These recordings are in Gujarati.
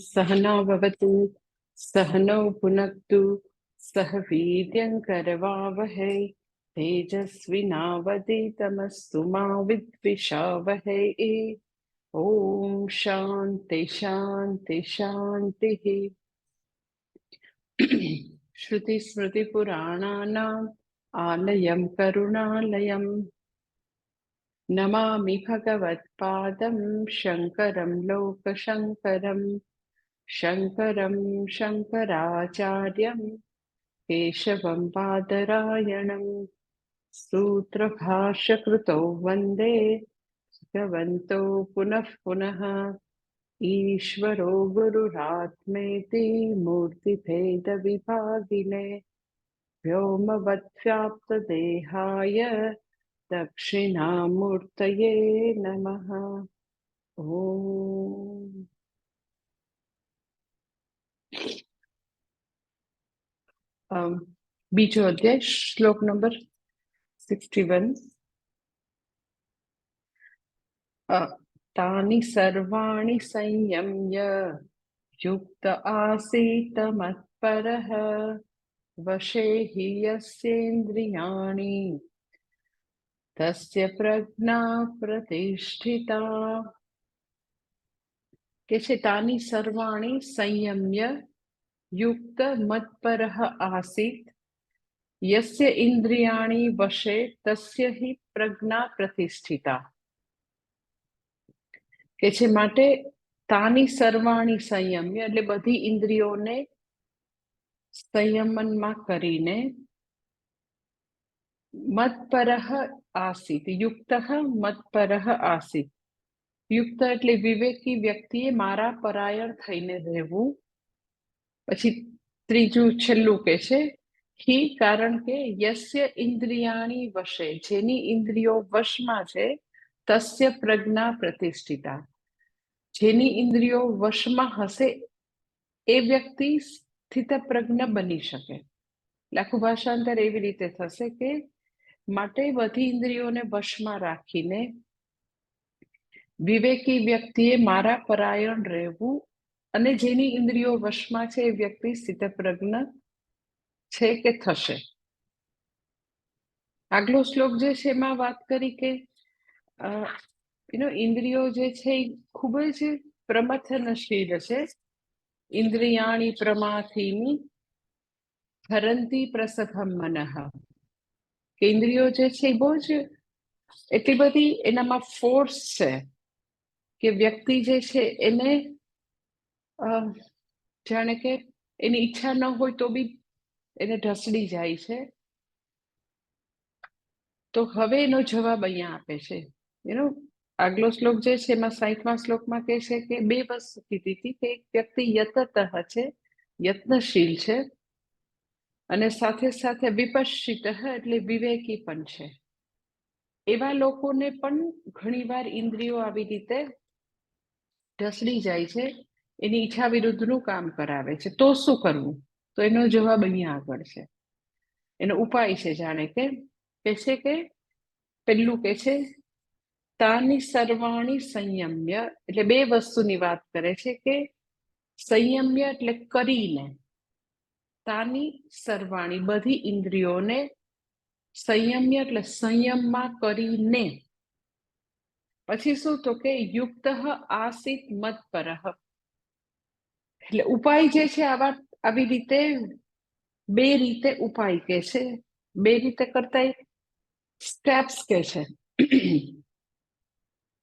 सहना भवतु सहनौ भुनक्तु सह वीर्यङ्करवावहै तेजस्विनावधीतमस्तु मा विद्विषावहै। ॐ शान्ति शान्ति शान्तिः। श्रुतिस्मृतिपुराणानाम् आलयं करुणालयम् नमामि भगवत्पादं शङ्करं लोकशङ्करम्। शङ्करं शङ्कराचार्यं केशवं बादरायणं सूत्रभाष्यकृतौ वन्दे भगवन्तौ पुनः पुनः। ईश्वरो गुरुरात्मेति मूर्तिभेदविभागिने व्योमवद्व्याप्तदेहाय दक्षिणामूर्तये नमः। ॐ बीजो अध्याय श्लोक नंबर 61। तानि सर्वाणि संयम्य युक्त आसीत् मत्परः वशे हि यस्येन्द्रियाणि तस्य प्रज्ञा प्रतिष्ठिता। कैसे तानि सर्वाणि संयम्य युक्त मत्परः आसीत् यस्य इंद्रियाणि वशे तस्य हि प्रज्ञा प्रतिष्ठिता। કે છે માટે તાની સર્વાણી સંયમ્ય એટલે બધી ઇન્દ્રિયોને સંયમનમાં કરીને મત્પરઃ આસીત યુક્તઃ મત્પરઃ આસીત યુક્ત એટલે વિવેકી વ્યક્તિએ મારા પરાયણ થઈને રહેવું। પછી ત્રીજું છેલ્લું કે છે હિ કારણ કે યસ્ય ઇન્દ્રિયાણી વશે જેની ઇન્દ્રિયો વશમાં છે તસ્ય પ્રજ્ઞા પ્રતિષ્ઠિતા જેની ઇન્દ્રિયો વશમાં હશે એ વ્યક્તિ સ્થિતપ્રજ્ઞ બની શકે। આખું ભાષાંતર એવી રીતે થશે કે માટે બધી ઇન્દ્રિયોને વશમાં રાખીને વિવેકી વ્યક્તિએ મારા પરાયણ રહેવું અને જેની ઇન્દ્રિયો વશમાં છે એ વ્યક્તિ સ્થિતપ્રજ્ઞ છે કે થશે। આગલો શ્લોક જે છે એમાં વાત કરી કે ઇન્દ્રિયો જે છે એ ખૂબ જ પ્રમથનશીલ છે। ઇન્દ્રિયાણી પ્રમાથીની હરંતી પ્રસભમ મનઃ કે ઇન્દ્રિયો જે છે એ બહુ જ એટલી બધી એનામાં ફોર્સ છે કે વ્યક્તિ જે છે એને જાણે કે એની ઈચ્છા ન હોય તો બી એને ઢસડી જાય છે। તો હવે એનો જવાબ અહીંયા આપે છે। આગલો શ્લોક જે છે એમાં 60મા શ્લોકમાં કહે છે કે બે વસ્તુ કીધી હતી કે એક વ્યક્તિ યતતઃ છે યત્નશીલ છે અને સાથે સાથે વિપશ્ચિત એટલે વિવેકી પણ છે। એવા લોકોને પણ ઘણીવાર ઇન્દ્રિયો આવી રીતે ઢસડી જાય છે એની ઈચ્છા વિરુદ્ધનું કામ કરાવે છે। તો શું કરવું? તો એનો જવાબ અહીંયા આગળ છે। એનો ઉપાય છે જાણે કે છે કે પેલું કે છે તાની સર્વાણી સંયમ્ય એટલે બે વસ્તુની વાત કરે છે કે સંયમ્ય એટલે કરીને તાની સર્વાણી બધી ઇન્દ્રિયોને સંયમ્ય એટલે સંયમમાં કરીને પછી શું તો કે યુક્ત આસીત મત્પરઃ એટલે ઉપાય જે છે આવી રીતે બે રીતે ઉપાય કે છે બે રીતે કરતા સ્ટેપ્સ કે છે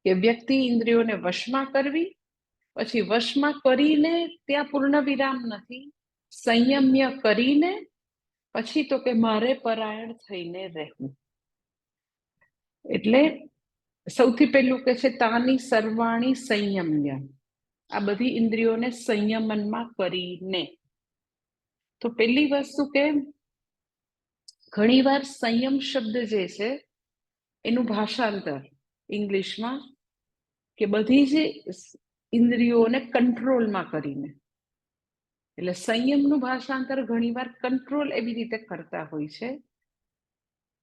કે વ્યક્તિ ઇન્દ્રિયોને વશમાં કરવી પછી વશમાં કરીને ત્યાં પૂર્ણ વિરામ નથી સંયમ્ય કરીને પછી તો કે મારે પરાયણ થઈને રહેવું। એટલે સૌથી પહેલું કે છે તાની સર્વાણી સંયમ્ય આ બધી ઇન્દ્રિયોને સંયમનમાં કરીને। તો પહેલી વસ્તુ કે ઘણીવાર સંયમ શબ્દ જે છે એનું ભાષાંતર ઇંગ્લિશમાં કે બધી જ ઇન્દ્રિયોને કંટ્રોલમાં કરીને એટલે સંયમનું ભાષાંતર ઘણીવાર કંટ્રોલ એવી રીતે કરતા હોય છે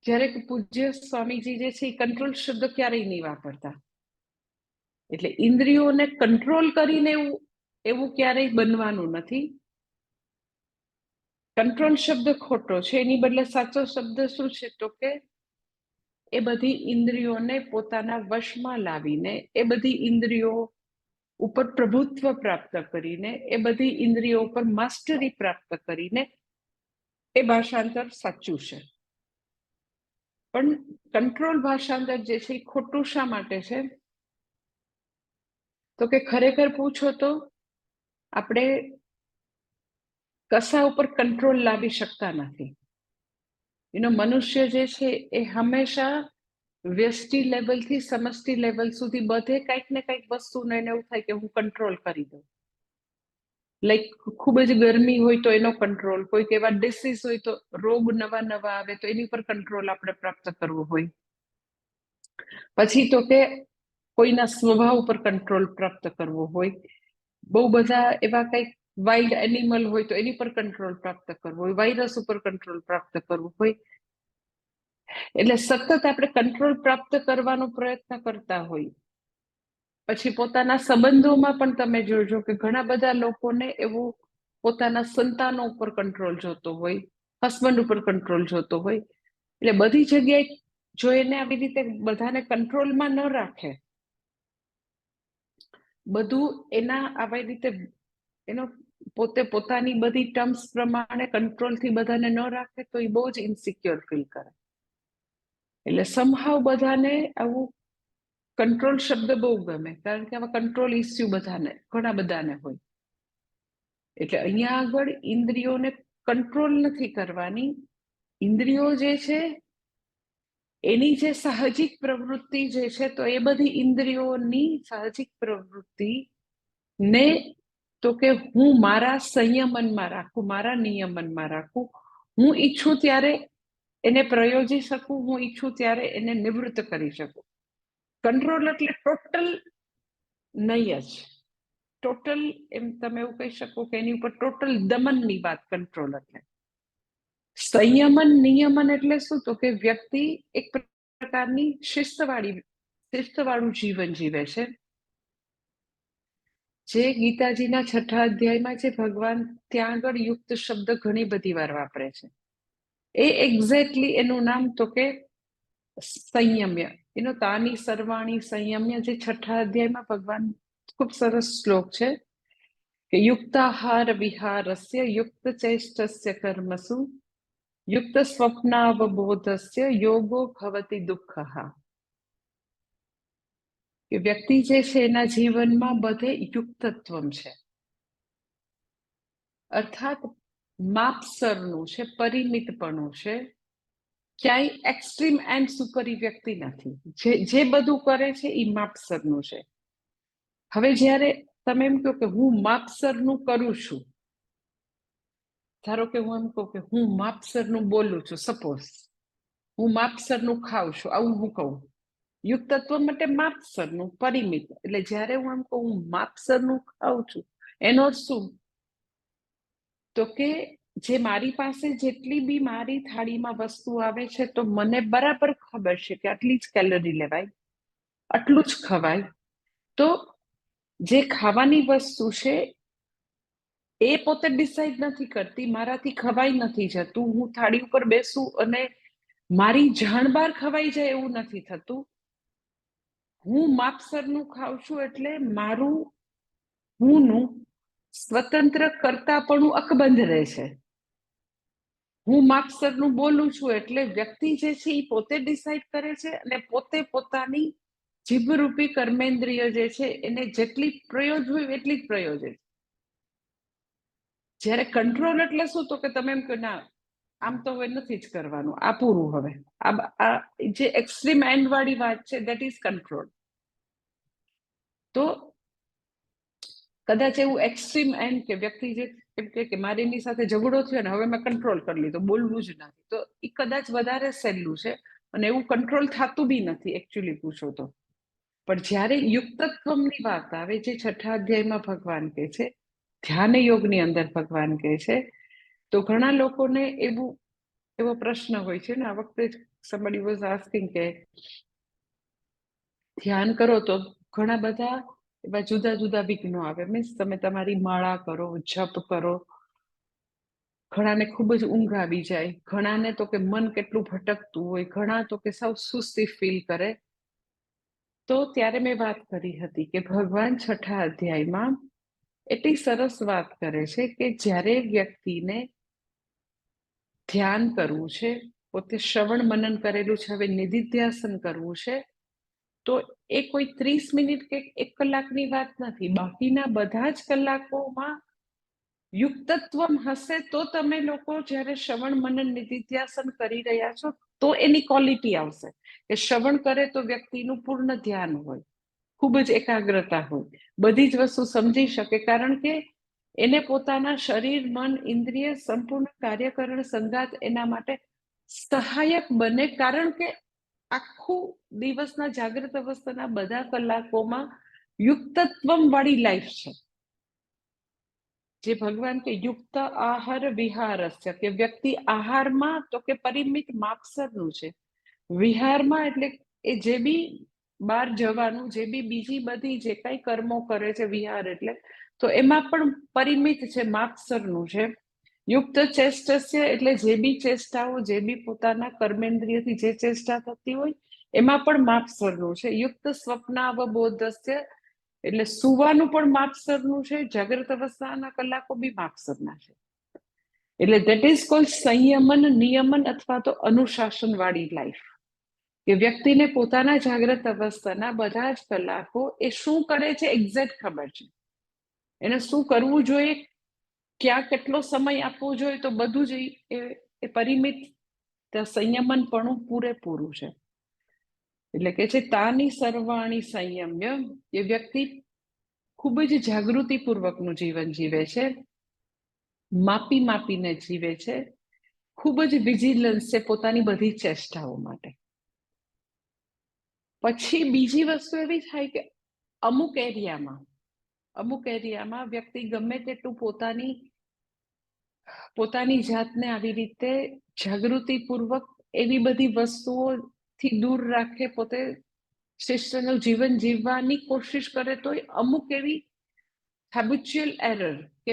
જ્યારે પૂજ્ય સ્વામીજી જે છે એ કંટ્રોલ શબ્દ ક્યારેય નહીં વાપરતા। એટલે ઇન્દ્રિયોને કંટ્રોલ કરીને એવું એવું ક્યારેય બનવાનું નથી. કંટ્રોલ શબ્દ ખોટો છે, એની બદલે સાચો શબ્દ શું છે તો કે એ બધી ઇન્દ્રિયોને પોતાના વશમાં લાવીને, એ બધી ઇન્દ્રિયો ઉપર પ્રભુત્વ પ્રાપ્ત કરીને, એ બધી ઇન્દ્રિયો ઉપર માસ્ટરી પ્રાપ્ત કરીને એ ભાષાંતર સાચું છે. પણ કંટ્રોલ ભાષાંતર જે છે એ ખોટું શા માટે છે તો કે ખરેખર પૂછો તો આપણે કશા ઉપર કંટ્રોલ લાવી શકતા નથી. મનુષ્ય જે છે એ હંમેશા વ્યષ્ટિ લેવલથી સમષ્ટિ લેવલ સુધી બધે કંઈક ને કંઈક વસ્તુને એને એવું થાય કે હું કંટ્રોલ કરી દઉં. લાઈક ખૂબ જ ગરમી હોય તો એનો કંટ્રોલ, કોઈક એવા ડિસીઝ હોય તો રોગ નવા નવા આવે તો એની પર કંટ્રોલ આપણે પ્રાપ્ત કરવો હોય. પછી તો કે કોઈના સ્વભાવ ઉપર કંટ્રોલ પ્રાપ્ત કરવો હોય. બહુ બધા એવા કંઈક વાઇલ્ડ એનિમલ હોય તો એની પર કંટ્રોલ પ્રાપ્ત કરવો હોય, વાયરસ ઉપર કંટ્રોલ પ્રાપ્ત કરવો હોય. એટલે સતત આપણે કંટ્રોલ પ્રાપ્ત કરવાનો પ્રયત્ન કરતા હોય. પછી પોતાના સંબંધોમાં પણ તમે જોજો કે ઘણા બધા લોકોને એવું પોતાના સંતાનો ઉપર કંટ્રોલ જોતો હોય, હસબન્ડ ઉપર કંટ્રોલ જોતો હોય. એટલે બધી જગ્યાએ જો એને આવી રીતે બધાને કંટ્રોલમાં ન રાખે, બધું એના આવી રીતે એનો પોતે પોતાની બધી ટર્મ્સ પ્રમાણે કંટ્રોલથી બધાને ન રાખે તો એ બહુ જ ઇન્સિક્યોર ફીલ કરે. એટલે સમહાવ બધાને આવું કંટ્રોલ શબ્દ બહુ ગમે, કારણ કે આવા કંટ્રોલ ઇસ્યુ બધાને ઘણા બધાને હોય. એટલે અહીંયા આગળ ઇન્દ્રિયોને કંટ્રોલ નથી કરવાની. ઇન્દ્રિયો જે છે એની જે સાહજિક પ્રવૃત્તિ જે છે તો એ બધી ઇન્દ્રિયોની સાહજિક પ્રવૃત્તિ ને તો કે હું મારા સંયમનમાં રાખું, મારા નિયમનમાં રાખું. હું ઈચ્છું ત્યારે એને પ્રયોજી શકું, હું ઈચ્છું ત્યારે એને નિવૃત્ત કરી શકું. કંટ્રોલ એટલે ટોટલ નહીં જ, ટોટલ એમ તમે એવું કહી શકો કે એની ઉપર ટોટલ દમનની વાત કંટ્રોલ એટલે. સંયમન નિયમન એટલે શું તો કે વ્યક્તિ એક પ્રકારની શિસ્તવાળું જીવન જીવે છે. જે ગીતાજીના 6થા અધ્યાયમાં જે ભગવાન ત્યાં આગળ યુક્ત શબ્દ ઘણી બધી વાર વાપરે છે, એ એક્ઝેક્ટલી એનું નામ તો કે સંયમ્ય. તાની સર્વાણી સંયમ્ય, જે 6થા અધ્યાયમાં ભગવાન ખૂબ સરસ શ્લોક છે કે યુક્તાહાર વિહારસ્ય યુક્ત ચેષ્ટસ્ય કર્મસુ યુક્ત સ્વપ્નાવબોધસ્ય યોગો ભવતિ દુઃખઃ. કે વ્યક્તિ જે છે એના જીવનમાં બધે યુક્તત્વમ છે, અર્થાત માપસરનું છે, પરિમિતપણું છે. ક્યાંય એક્સ્ટ્રીમ એન્ડ ઉપર વ્યક્તિ નથી. જે બધું કરે છે એ માપસરનું છે. હવે જ્યારે તમે એમ કહો કે હું માપસરનું કરું છું, ધારો કે હું એમ કહું કે હું માપસરનું બોલું છું, સપોઝ હું માપસરનું ખાઉં છું, આવું હું કહું. યુક્તત્વ માટે માપસરનું, પરિમિત. એટલે જ્યારે હું એમ કહું હું માપસરનું ખાઉં છું, એનો શું તો કે જે મારી પાસે જેટલી બી મારી થાળીમાં વસ્તુ આવે છે તો મને બરાબર ખબર છે કે આટલી જ કેલરી લેવાય, આટલું જ ખવાય. તો જે ખાવાની વસ્તુ છે એ પોતે ડિસાઈડ નથી કરતી, મારાથી ખવાઈ નથી જતું. હું થાળી ઉપર બેસું અને મારી જાણ બહાર ખવાઈ જાય એવું નથી થતું. હું માપસરનું ખાઉં છું એટલે મારું હુંનું સ્વતંત્ર કરતાપણું અકબંધ રહે છે. હું માપસરનું બોલું છું એટલે વ્યક્તિ જે છે એ પોતે ડિસાઈડ કરે છે અને પોતે પોતાની જીભરૂપી કર્મેન્દ્રિય જે છે એને જેટલી પ્રયોજ હોય એટલી જ પ્રયોજે. જ્યારે કંટ્રોલ એટલે શું તો કે તમે એમ કહો ના આમ તો હવે નથી જ કરવાનું, આ પૂરું. હવે આ જે એક્સ્ટ્રીમ એન્ડ વાળી વાત છે દેટ ઇઝ કંટ્રોલ. તો કદાચ એવું એક્સ્ટ્રીમ એન્ડ કે વ્યક્તિ જે એમ કે મારી એની સાથે ઝઘડો થયો ને હવે મેં કંટ્રોલ કરી લીધો, બોલવું જ નથી, તો એ કદાચ વધારે સહેલું છે અને એવું કંટ્રોલ થતું બી નથી એકચ્યુઅલી પૂછો તો. પણ જ્યારે યુક્તત્વની વાત આવે, જે 6થા અધ્યાયમાં ભગવાન કહે છે, ધ્યાન યોગની અંદર ભગવાન કહે છે, તો ઘણા લોકોને એવો પ્રશ્ન હોય છે ને. આ વખતે somebody was asking કે ધ્યાન કરો તો ઘણા બધા એવા જુદા જુદા વિઘ્નો આવે. મીન્સ તમે તમારી માળા કરો, જપ કરો, ઘણાને ખૂબ જ ઊંઘ આવી જાય, ઘણાને તો કે મન કેટલું ભટકતું હોય, ઘણા તો કે સાવ સુસ્તી ફીલ કરે. તો ત્યારે મેં વાત કરી હતી કે ભગવાન 6ઠા અધ્યાયમાં એટલી સરસ વાત કરે છે કે જ્યારે વ્યક્તિને ધ્યાન કરવું છે, પોતે શ્રવણ મનન કરેલું છે, હવે નિધિધ્યાસન કરવું છે, તો એ કોઈ 30 મિનિટ કે 1 કલાકની વાત નથી. બાકીના બધા જ કલાકોમાં યુક્તત્વમ હશે તો તમે લોકો જ્યારે શ્રવણ મનન નિધિધ્યાસન કરી રહ્યા છો તો એની ક્વોલિટી આવશે. કે શ્રવણ કરે તો વ્યક્તિનું પૂર્ણ ધ્યાન હોય, ખૂબ જ એકાગ્રતા હોય, બધી જ વસ્તુ સમજી શકે, કારણ કે એને પોતાના શરીર, મન, ઇન્દ્રિય સંપૂર્ણ કાર્યકરણ સંગાત એના માટે સહાયક બને, કારણ કે આખું દિવસના જાગૃત અવસ્થાના બધા કલાકોમાં યુક્તત્વમ વાળી લાઈફ છે. જે ભગવાન કે યુક્ત આહાર વિહારસ્ય, કે વ્યક્તિ આહારમાં તો કે પરિમિત માપસરનું છે, વિહારમાં એટલે એ જે બી બહાર જવાનું, જે બી બીજી બધી જે કઈ કર્મો કરે છે વિહાર એટલે, તો એમાં પણ પરિમિત છે, માપસરનું છે. યુક્ત ચેષ્ટસ્ય એટલે જે બી ચેષ્ટાઓ, જે બી પોતાના કર્મેન્દ્રિયથી જે ચેષ્ટા થતી હોય એમાં પણ માપસરનું છે. યુક્ત સ્વપ્નાવબોધસ્ય એટલે સુવાનું પણ માપસરનું છે, જાગ્રત અવસ્થાના કલાકો બી માપસરના છે. એટલે ધેટ ઇઝ કોલ્ડ સંયમન, નિયમન અથવા તો અનુશાસન વાળી લાઈફ. કે વ્યક્તિને પોતાના જાગ્રત અવસ્થાના બધા જ કલાકો એ શું કરે છે એક્ઝેક્ટ ખબર છે, એને શું કરવું જોઈએ, ક્યાં કેટલો સમય આપવો જોઈએ, તો બધું જ એ પરિમિત સંયમન પણ પૂરેપૂરું છે. એટલે કે છે તાની સર્વાણી સંયમ્ય, એ વ્યક્તિ ખૂબ જ જાગૃતિપૂર્વકનું જીવન જીવે છે, માપી માપીને જીવે છે, ખૂબ જ વિજિલન્સ છે પોતાની બધી ચેષ્ટાઓ માટે. પછી બીજી વસ્તુ એવી થાય કે અમુક એરિયામાં વ્યક્તિ ગમે તેટલું પોતાની જાતને આવી રીતે જાગૃતિપૂર્વક એવી બધી વસ્તુઓથી દૂર રાખે, પોતે શિષ્ટનું જીવન જીવવાની કોશિશ કરે, તો અમુક એવી હેબિચ્યુઅલ એરર કે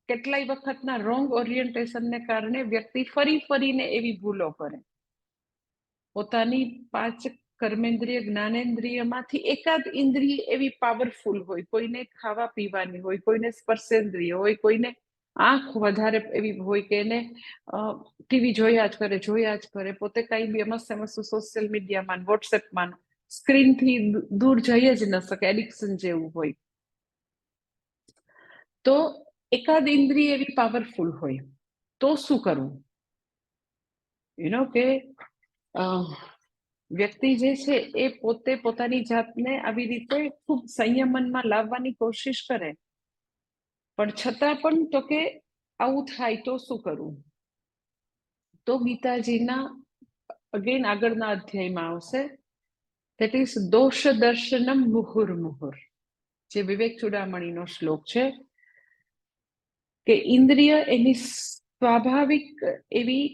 કેટલાય વખતના રોંગ ઓરિએન્ટેશનને કારણે વ્યક્તિ ફરીને એવી ભૂલો કરે. પોતાની 5 કર્મેન્દ્રિય, જ્ઞાનેન્દ્રિયમાંથી એકાદ ઇન્દ્રિય એવી પાવરફુલ હોય, કોઈને ખાવા પીવાની હોય, કોઈને સ્પર્શેન્દ્રિય હોય, કોઈને આંખ વધારે એવી હોય કે એને ટીવી જોયા જ કરે, પોતે કઈ બી મસ્ત સોશિયલ મીડિયામાં, વોટ્સએપમાં, સ્ક્રીનથી દૂર જઈ જ ન શકે, એડિક્શન જેવું હોય. તો એકાદ ઇન્દ્રિય એવી પાવરફુલ હોય તો શું કરવું? કે વ્યક્તિ જે છે એ પોતે પોતાની જાતને આવી રીતે ખૂબ સંયમનમાં લાવવાની કોશિશ કરે, પણ છતાં પણ તો કે આવું થાય તો શું કરવું? તો ગીતાજીના અગેન આગળના અધ્યાયમાં આવશે, ધેટ ઇઝ દોષ દર્શનમ મુહુર્મુહુર, જે વિવેક ચૂડામણીનો શ્લોક છે કે ઇન્દ્રિય એની સ્વાભાવિક એવી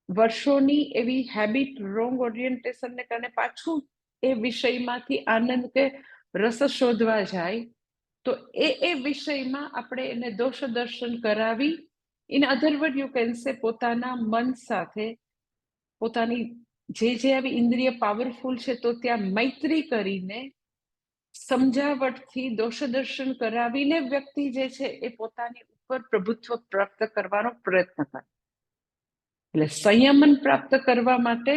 વર્ષોની એવી હેબિટ, રોંગ ઓરિએન્ટેશનને કારણે પાછું એ વિષયમાંથી આનંદ કે રસ શોધવા જાય, તો એ વિષયમાં આપણે એને દોષ દર્શન કરાવી, in other word you can say પોતાના મન સાથે પોતાની જે આવી ઇન્દ્રિય પાવરફુલ છે તો ત્યાં મૈત્રી કરીને સમજાવટથી દોષ દર્શન કરાવીને વ્યક્તિ જે છે એ પોતાની ઉપર પ્રભુત્વ પ્રાપ્ત કરવાનો પ્રયત્ન કરે. એટલે સંયમન પ્રાપ્ત કરવા માટે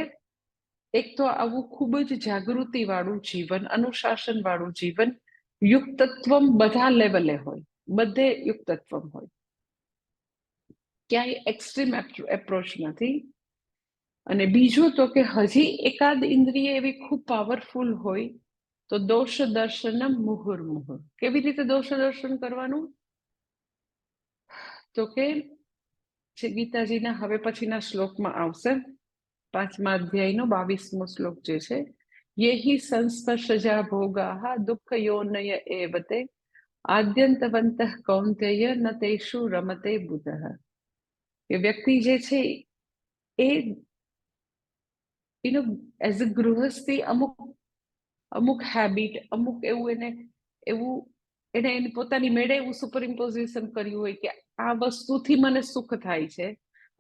એક તો આવું ખૂબ જ જાગૃતિ વાળું જીવન, અનુશાસન વાળું જીવન, યુક્તત્વમ બધા લેવલે હોય, બધે યુક્તત્વમ હોય, ક્યાંય એક્સ્ટ્રીમ એપ્રોચ નથી. અને બીજું તો કે હજી એકાદ ઇન્દ્રિય એવી ખૂબ પાવરફુલ હોય તો દોષ દર્શનમ મુહુર્મુહુર. કેવી રીતે દોષ દર્શન કરવાનું? તો કે જે ગીતાજીના હવે પછીના શ્લોકમાં આવશે, 5મા અધ્યાયનો 22મો શ્લોક જે છે, યેહિ સંસ્પર્શજા ભોગાઃ દુઃખયોનય એવતે આદ્યંતવંતઃ કૌંતેય ન તેષુ રમતે બુધઃ. કે વ્યક્તિ જે છે એ એઝ અ ગૃહસ્થી અમુક હેબિટ, અમુક એવું એને એવું એને એની પોતાની મેળે એવું સુપરઇમ્પોઝિશન કર્યું હોય કે આ વસ્તુથી મને સુખ થાય છે,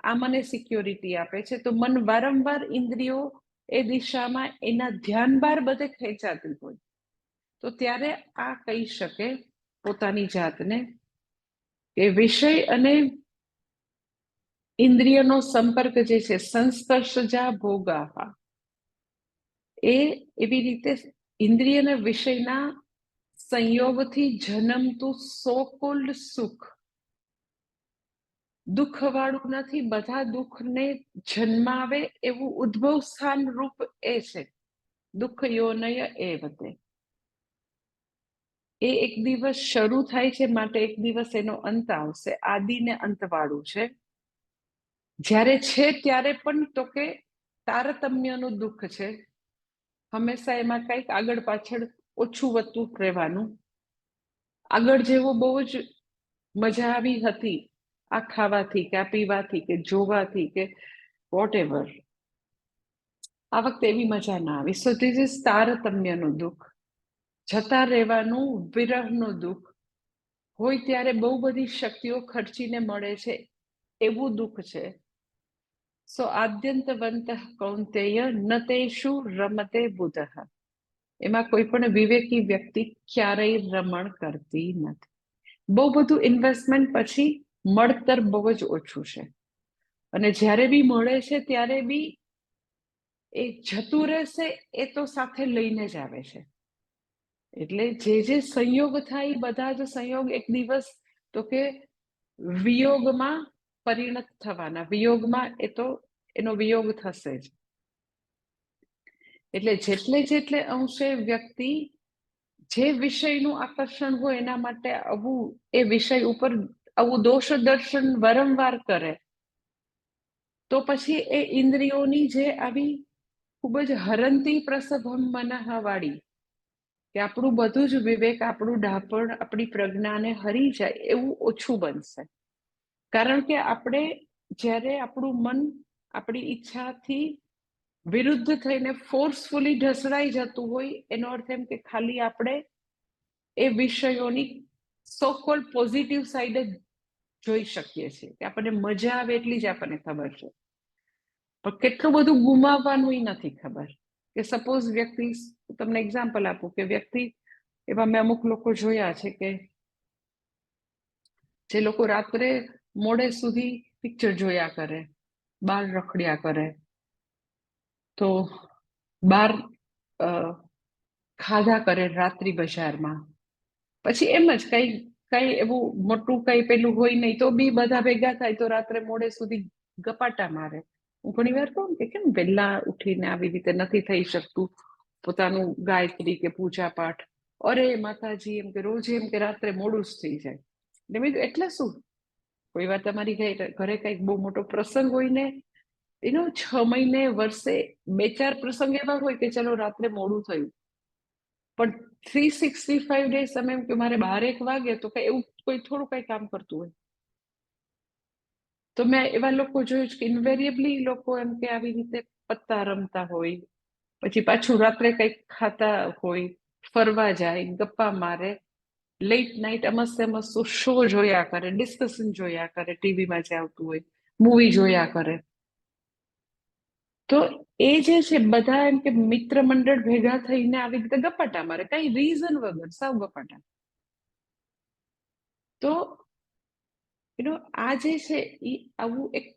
આ મને સિક્યોરિટી આપે છે, તો મન વારંવાર ઇન્દ્રિયો એ દિશામાં એના ધ્યાન બાર બધે ખેંચાતી હોય, તો ત્યારે આ કહી શકે પોતાની જાતને કે વિષય અને ઇન્દ્રિયનો સંપર્ક જે છે, સંસ્પર્શજા ભોગા, એ એવી રીતે ઇન્દ્રિયના વિષયના સંયોગથી જન્મતું સો કોલ્ડ સુખ દુઃખવાળું નથી, બધા દુઃખને જન્માવે એવું ઉદ્ભવ સ્થાન રૂપ એ છે, દુઃખ યોનય એ વતે. એ એક દિવસ શરૂ થાય છે, માટે એક દિવસ એનો અંત આવશે, આદિ ને અંતવાળું છે. જ્યારે છે ત્યારે પણ તો કે તારતમ્યનું દુઃખ છે, હંમેશા એમાં કંઈક આગળ પાછળ ઓછું વધતું રહેવાનું. આગળ જેવો બહુ જ મજા આવી હતી આ ખાવાથી કે આ પીવાથી કે જોવાથી કે વોટ એવર, આ વખતે એવી મજા ના આવી. સો ધીસ ઇઝ તારતમ્યનું દુઃખ, જતા રહેવાનું વિરહનું દુઃખ. હોય ત્યારે બહુ બધી શક્તિઓ ખર્ચીને મળે છે એવું દુઃખ છે. સો આદ્યંતવંત કૌંતેય ન તેષુ રમતે બુધઃ, એમાં કોઈ પણ વિવેકી વ્યક્તિ ક્યારેય રમણ કરતી નથી. બહુ બધું ઇન્વેસ્ટમેન્ટ પછી મળતર બહુ જ ઓછું છે, અને જ્યારે બી મળે છે ત્યારે બી એ જતું રહેશે એ તો સાથે લઈને જ આવે છે. એટલે જે સંયોગ થાય બધા જ સંયોગ એક દિવસ તો કે વિયોગમાં પરિણત થવાના, વિયોગમાં એ તો એનો વિયોગ થશે જ. એટલે જેટલે અંશે વ્યક્તિ જે વિષયનું આકર્ષણ હોય એના માટે આવું એ વિષય ઉપર આવું દોષ દર્શન વારંવાર કરે, તો પછી એ ઇન્દ્રિયોની જે આવી ખૂબ જ હરંતી પ્રસભમ મનઃ વાળી, કે આપણું બધું જ વિવેક, આપણું ડાપણ, આપણી પ્રજ્ઞાને હરી જાય એવું ઓછું બનશે. કારણ કે આપણે જ્યારે આપણું મન આપણી ઈચ્છાથી વિરુદ્ધ થઈને ફોર્સફુલી ઢસડાઈ જતું હોય, એનો અર્થ એમ કે ખાલી આપણે એ વિષયોની સો કોલ્ડ પોઝિટિવ સાઈડ જ જોઈ શકીએ છીએ, કે આપણને મજા આવે એટલી જ આપણને ખબર છે, પણ કેટલું બધું ગુમાવવાનું નથી ખબર. કે સપોઝ વ્યક્તિ, તમને એક્ઝામ્પલ આપું કે વ્યક્તિ, એવા મેં અમુક લોકો જોયા છે કે જે લોકો રાત્રે મોડે સુધી પિક્ચર જોયા કરે, બહાર રખડ્યા કરે, તો બહાર ખાધા કરે રાત્રિ બજારમાં, પછી એમ જ કઈ એવું મોટું કઈ પેલું હોય નહીં તો બી બધા ભેગા થાય તો રાત્રે મોડે સુધી ગપાટા મારે. હું ઘણી વાર કહું કે કેમ વહેલા ઉઠીને આવી રીતે નથી થઈ શકતું પોતાનું ગાયત્રી કે પૂજા પાઠ? અરે માતાજી, એમ કે રોજ એમ કે રાત્રે મોડું જ થઈ જાય. એટલે શું, કોઈ વાર તમારી ઘરે કઈક બહુ મોટો પ્રસંગ હોય ને, 6 મહિને વર્ષે 2-4 પ્રસંગ એવા હોય કે ચલો રાત્રે મોડું થયું, પણ 365 ડેઝ તમે એમ કે મારે 12-1 વાગે, તો કઈ એવું કોઈ થોડું કઈ કામ કરતું હોય? તો મેં એવા લોકો જોયું છે કે ઇન્વેરિયેબલી લોકો એમ કે આવી રીતે પત્તા રમતા હોય, પછી પાછું રાત્રે કંઈક ખાતા હોય, ફરવા જાય, ગપ્પા મારે, લેટ નાઇટ અમસ્તે મસ્ત શો જોયા કરે, ડિસ્કશન જોયા કરે, ટીવીમાં જે આવતું હોય, મૂવી જોયા કરે. તો એ જે છે બધા એમ કે મિત્ર મંડળ ભેગા થઈને આવી રીતે ગપાટા મારે, કઈ રીઝન વગર સાવ ગપાટા. તો આ જે છે એ આવું એક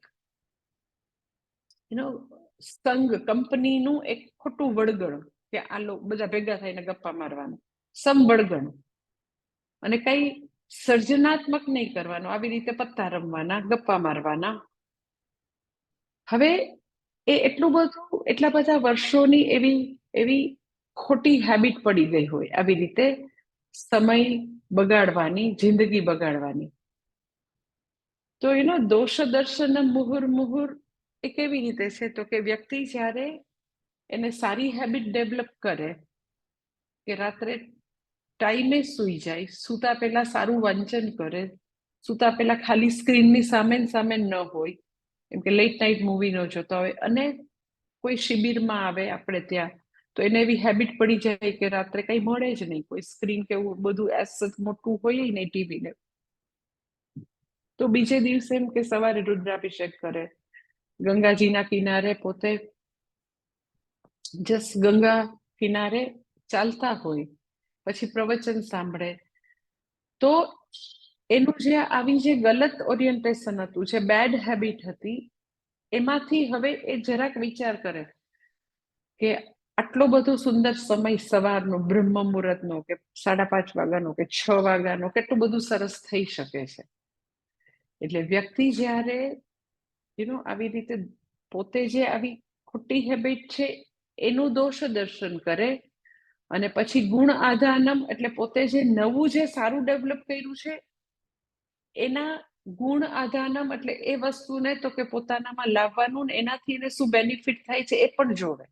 સંઘ, કંપનીનું એક ખોટું વળગણ, કે આ લોકો બધા ભેગા થઈને ગપ્પા મારવાનું, સમવળગણ, અને કઈ સર્જનાત્મક નહીં કરવાનું, આવી રીતે પત્તા રમવાના, ગપ્પા મારવાના. હવે એ એટલું બધું, એટલા બધા વર્ષોની એવી ખોટી હેબિટ પડી ગઈ હોય આવી રીતે સમય બગાડવાની, જિંદગી બગાડવાની. તો દોષ દર્શન મુહુર મુહુર એ કેવી રીતે છે, તો કે વ્યક્તિ જ્યારે એને સારી હેબિટ ડેવલપ કરે કે રાત્રે ટાઈમે સૂઈ જાય, સૂતા પહેલા સારું વાંચન કરે, સૂતા પહેલા ખાલી સ્ક્રીનની સામે ન હોય, એમ કે લેટ નાઇટ મૂવી ન જોતા હોય, અને કોઈ શિબિરમાં આવે આપણે ત્યાં, તો એને એવી હેબિટ પડી જાય કે રાત્રે કઈ મળે જ નહીં, કોઈ સ્ક્રીન કે એવું બધું એસ મોટું હોય નહીં ટીવી ને, તો બીજે દિવસે એમ કે સવારે રુદ્રાભિષેક કરે, ગંગાજીના કિનારે પોતે જસ ગંગા કિનારે ચાલતા હોય, પછી પ્રવચન સાંભળે, તો એનું જે આવી જે ગલત ઓરિએન્ટેશન હતું, જે બેડ હેબિટ હતી, એમાંથી હવે એ જરાક વિચાર કરે કે આટલો બધો સુંદર સમય સવારનો, બ્રહ્મ મુહૂર્તનો કે 5:30 વાગ્યાનો કે 6 વાગ્યાનો કેટલું બધું સરસ થઈ શકે છે. એટલે વ્યક્તિ જ્યારે આવી રીતે પોતે જે આવી ખોટી હેબિટ છે એનું દોષ દર્શન કરે, અને પછી ગુણ આધાનમ એટલે પોતે જે નવું જે સારું ડેવલપ કર્યું છે એના ગુણ આધાનમ એટલે એ વસ્તુને તો કે પોતાનામાં લાવવાનું, ને એનાથી એને શું બેનિફિટ થાય છે એ પણ જોવે.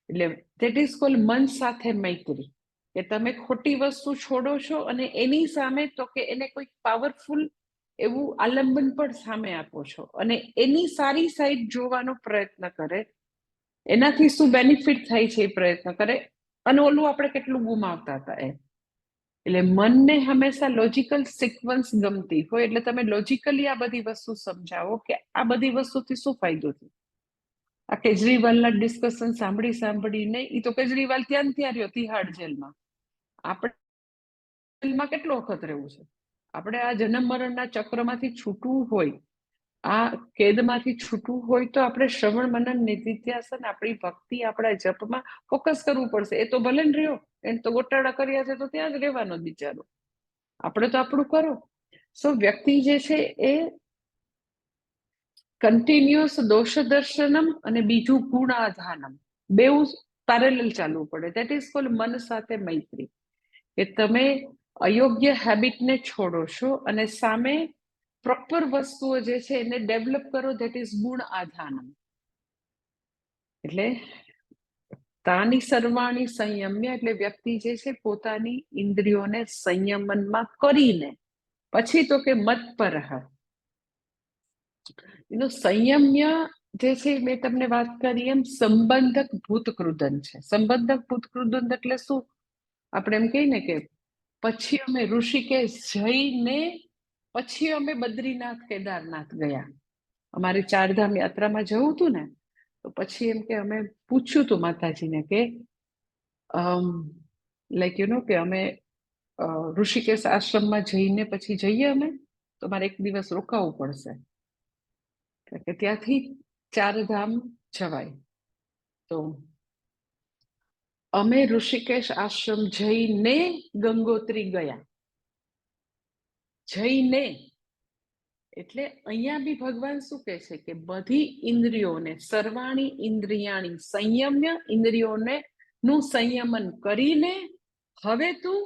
એટલે ધેટ ઇઝ કોલ્ડ મન સાથે મૈત્રી, કે તમે ખોટી વસ્તુ છોડો છો અને એની સામે તો કે એને કોઈ પાવરફુલ એવું આલંબન પણ સામે આપો છો, અને એની સારી સાઈડ જોવાનો પ્રયત્ન કરે, એનાથી શું બેનિફિટ થાય છે એ પ્રયત્ન કરે, અને ઓલું આપણે કેટલું ગુમાવતા હતા એ. એટલે મનને હંમેશા લોજિકલ સિક્વન્સ ગમતી હોય, એટલે તમે લોજિકલી આ બધી વસ્તુ સમજાવો કે આ બધી વસ્તુથી શું ફાયદો થયો. આ કેજરીવાલના ડિસ્કશન સાંભળીને એ તો કેજરીવાલ ત્યાં રહ્યો તિહાડ જેલમાં, આપણે જેલમાં કેટલો વખત રહેવું છે. આપણે આ જન્મ મરણના ચક્રમાંથી છૂટવું હોય, આ કેદમાંથી છૂટવું હોય, તો આપણે શ્રવણ મનન નિધિધ્યાસન, આપણી ભક્તિ, આપણા જપમાં ફોકસ કરવું પડશે. એ તો ભલે ને રહ્યો, એને તો ગોટાળા કર્યા છે તો ત્યાં જ રહેવાનો બિચારો, આપણે તો આપણું કરો. સો વ્યક્તિ જે છે એ કન્ટિન્યુઅસ દોષ દર્શનમ અને બીજું ગુણાધાનમ બેઉ પેરેલલ ચાલવું પડે. ધેટ ઇઝ કોલ્ડ મન સાથે મૈત્રી, કે તમે અયોગ્ય હેબિટને છોડો છો અને સામે પ્રોપર વસ્તુઓ જે છે એને ડેવલપ કરો. ધેટ ઇઝ ગુણ આધાનમ. એટલે તાની સર્વાણી સંયમ્ય એટલે વ્યક્તિ જે છે પોતાની ઇન્દ્રિયોને સંયમનમાં કરીને પછી તો કે મત પર એનો સંયમ્ય જે છે મેં તમને વાત કરી એમ સંબંધક ભૂતકૃદન છે. સંબંધક ભૂતકૃદન એટલે શું? આપણે એમ કહીએ ને કે પછી અમે ઋષિકેશ જઈને પછી અમે બદ્રીનાથ કેદારનાથ ગયા. અમારે 4 ધામ યાત્રામાં જવું હતું ને, તો પછી એમ કે અમે પૂછ્યું હતું માતાજીને કે લાઈક કે અમે ઋષિકેશ આશ્રમમાં જઈને પછી જઈએ અમે, તો મારે 1 દિવસ રોકાવું પડશે, કે ત્યાંથી 4 ધામ જવાય. તો અમે ઋષિકેશ આશ્રમ જઈને ગંગોત્રી ગયા. જઈને એટલે અહીંયા બી ભગવાન શું કહે છે કે બધી ઇન્દ્રિયોને સર્વાણી ઇન્દ્રિયાણી સંયમ્ય, ઇન્દ્રિયોને નું સંયમન કરીને હવે તું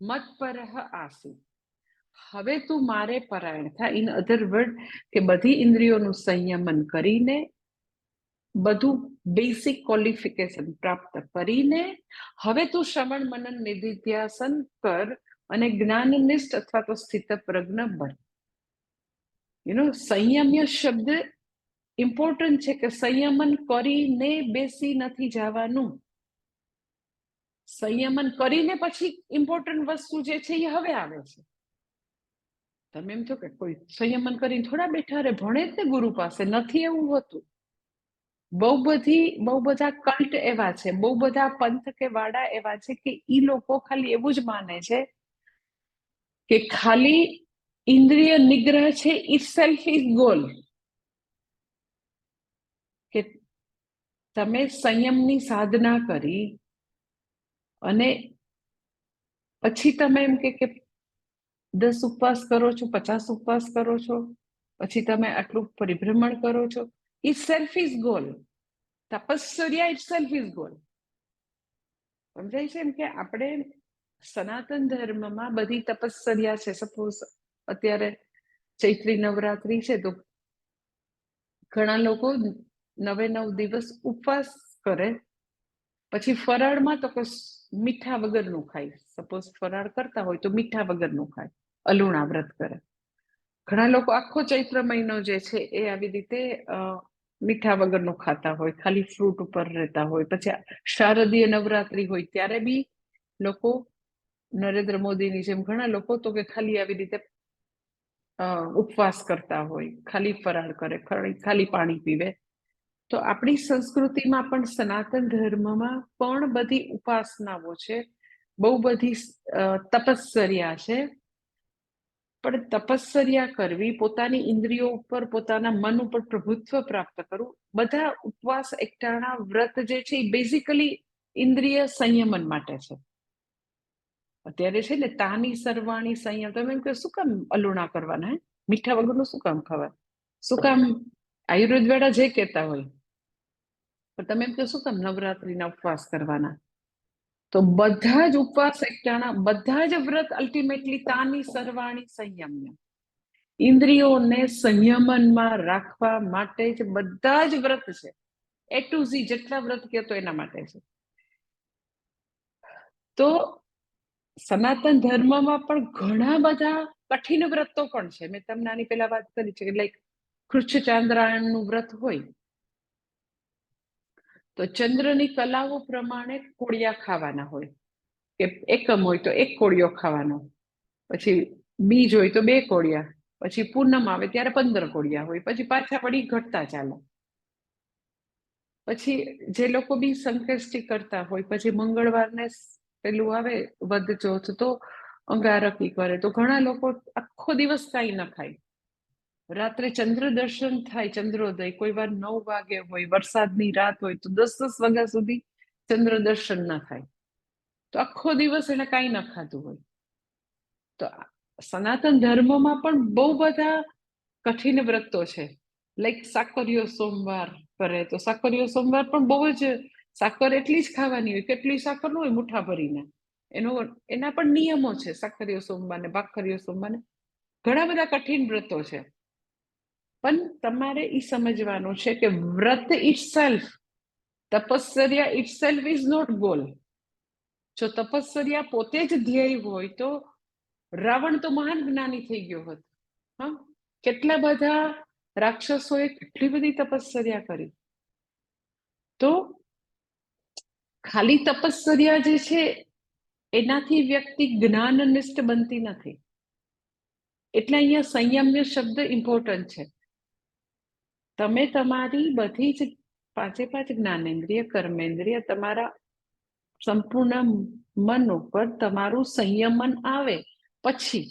મત પર આસી, હવે તું મારે પરાયણ થા. ઇન અધર વર્ડ કે બધી ઇન્દ્રિયોનું સંયમન કરીને બધું બેસિક ક્વોલિફિકેશન પ્રાપ્ત કરીને હવે તું શ્રવણ મનન નિધિધ્યાસન કર અને જ્ઞાનનિષ્ઠ અથવા તો સ્થિત પ્રજ્ઞ બન. સંયમ્ય શબ્દ ઇમ્પોર્ટન્ટ છે, કે સંયમન કરીને બેસી નથી જવાનું. સંયમન કરીને પછી ઇમ્પોર્ટન્ટ વસ્તુ જે છે એ હવે આવે છે. તમે એમ છો કે કોઈ સંયમન કરીને થોડા બેઠા રે, ભણે જ ને ગુરુ પાસે, નથી એવું હોતું. બહુ બધા કલ્ટ એવા છે, બહુ બધા પંથ કે વાડા એવા છે કે ઈ લોકો ખાલી એવું જ માને છે કે ખાલી ઇન્દ્રિય નિગ્રહ છે ઇટ સેલ્ફ ઇઝ ગોલ, કે તમે સંયમની સાધના કરી અને પછી તમે એમ કે 10 ઉપવાસ કરો છો, 50 ઉપવાસ કરો છો, પછી તમે આટલું પરિભ્રમણ કરો છો, ઇટ સેલ્ફ ઇઝ ગોલ. તપશ્ચર્યા ઇટ સેલ્ફ ઇઝ ગોલ. સમજાય છે એમ કે આપણે સનાતન ધર્મમાં બધી તપશ્ચર્યા છે. સપોઝ અત્યારે ચૈત્રી નવરાત્રી છે, તો ઘણા લોકો 9 દિવસ ઉપવાસ કરે, પછી ફરાળમાં તો મીઠા વગરનું ખાય. સપોઝ ફરાળ કરતા હોય તો મીઠા વગરનું ખાય, અલુણા વ્રત કરે. ઘણા લોકો આખો ચૈત્ર મહિનો જે છે એ આવી રીતે મીઠા વગરનું ખાતા હોય, ખાલી ફ્રૂટ ઉપર રહેતા હોય. પછી શારદીય નવરાત્રી હોય ત્યારે બી લોકો નરેન્દ્ર મોદીની જેમ ઘણા લોકો તો કે ખાલી આવી રીતે ઉપવાસ કરતા હોય, ખાલી ફરાળ કરે, ખાલી પાણી પીવે. તો આપણી સંસ્કૃતિમાં પણ સનાતન ધર્મમાં પણ બધી ઉપાસનાઓ છે, બહુ બધી તપશ્ચર્યા છે. પણ તપશ્ચર્યા કરવી, પોતાની ઇન્દ્રિયો ઉપર, પોતાના મન ઉપર પ્રભુત્વ પ્રાપ્ત કરવું, બધા ઉપવાસ એકટાણા વ્રત જે છે એ બેઝિકલી ઇન્દ્રિય સંયમન માટે છે. અત્યારે છે ને તાની સર્વાણી સંયમ, તમે એમ કે શું કામ અલુણા કરવાના, હે મીઠા વગરનું શું કામ ખાવા, શું કામ આયુર્વેદ વાળા જે કહેતા હોય, પણ તમે એમ કે શું કામ નવરાત્રીના ઉપવાસ કરવાના. તો બધા જ ઉપવાસ એકટાણા, બધા જ વ્રત અલ્ટિમેટલી તાની સર્વાણી સંયમ, ઇન્દ્રિયોને સંયમનમાં રાખવા માટે જ બધા જ વ્રત છે. એ ટુ ઝી જેટલા વ્રત કહેતો એના માટે છે. તો સનાતન ધર્મમાં પણ ઘણા બધા કઠિન વ્રતો પણ છે. મેં તમને આની પહેલા વાત કરી છે, લાઈક કૃચ્છ ચાંદ્રાયણનું વ્રત હોય તો ચંદ્રની કલાઓ પ્રમાણે કોળિયા ખાવાના હોય, કે એકમ હોય તો એક કોળિયો ખાવાનો, પછી બીજ હોય તો 2 કોળિયા, પછી પૂનમ આવે ત્યારે 15 કોળિયા હોય, પછી પાછા વળી ઘટતા ચાલે. પછી જે લોકો બી સંકષ્ટી કરતા હોય, પછી મંગળવારને પેલું આવે વધ ચોથ, તો અંગારકી કરે. તો ઘણા લોકો આખો દિવસ કાંઈ ન ખાય, રાત્રે ચંદ્ર દર્શન થાય, ચંદ્રોદય કોઈ વાર 9 વાગે હોય, વરસાદની રાત હોય તો 10-10 વાગ્યા સુધી ચંદ્ર દર્શન ના થાય, તો આખો દિવસ એને કાંઈ ન ખાધું હોય. તો સનાતન ધર્મમાં પણ બહુ બધા કઠિન વ્રતો છે. લાઈક સાકરિયો સોમવાર કરે, તો સાકરિયો સોમવાર પણ બહુ જ, સાકર એટલી જ ખાવાની હોય, કેટલી સાકર ન હોય મુઠ્ઠા ભરીને, એના પણ નિયમો છે. સાકરિયો સોમવાર ને ભાખરિયો સોમવાર ને ઘણા બધા કઠિન વ્રતો છે. પણ તમારે એ સમજવાનું છે કે વ્રત ઇટસેલ્ફ, તપશ્ચર્યા ઇટસેલ્ફ ઇઝ નોટ ગોલ. જો તપશ્ચર્યા પોતે જ ધ્યેય હોય તો રાવણ તો મહાન જ્ઞાની થઈ ગયો હોત. હા, કેટલા બધા રાક્ષસોએ કેટલી બધી તપશ્ચર્યા કરી. તો ખાલી તપશ્ચર્યા જે છે એનાથી વ્યક્તિ જ્ઞાનનિષ્ઠ બનતી નથી. એટલે અહીંયા સંયમ્ય શબ્દ ઇમ્પોર્ટન્ટ છે. તમે તમારી બધી જ 5 જ્ઞાનેન્દ્રિય, કર્મેન્દ્રિય, તમારા સંપૂર્ણ મન ઉપર તમારું સંયમન આવે પછી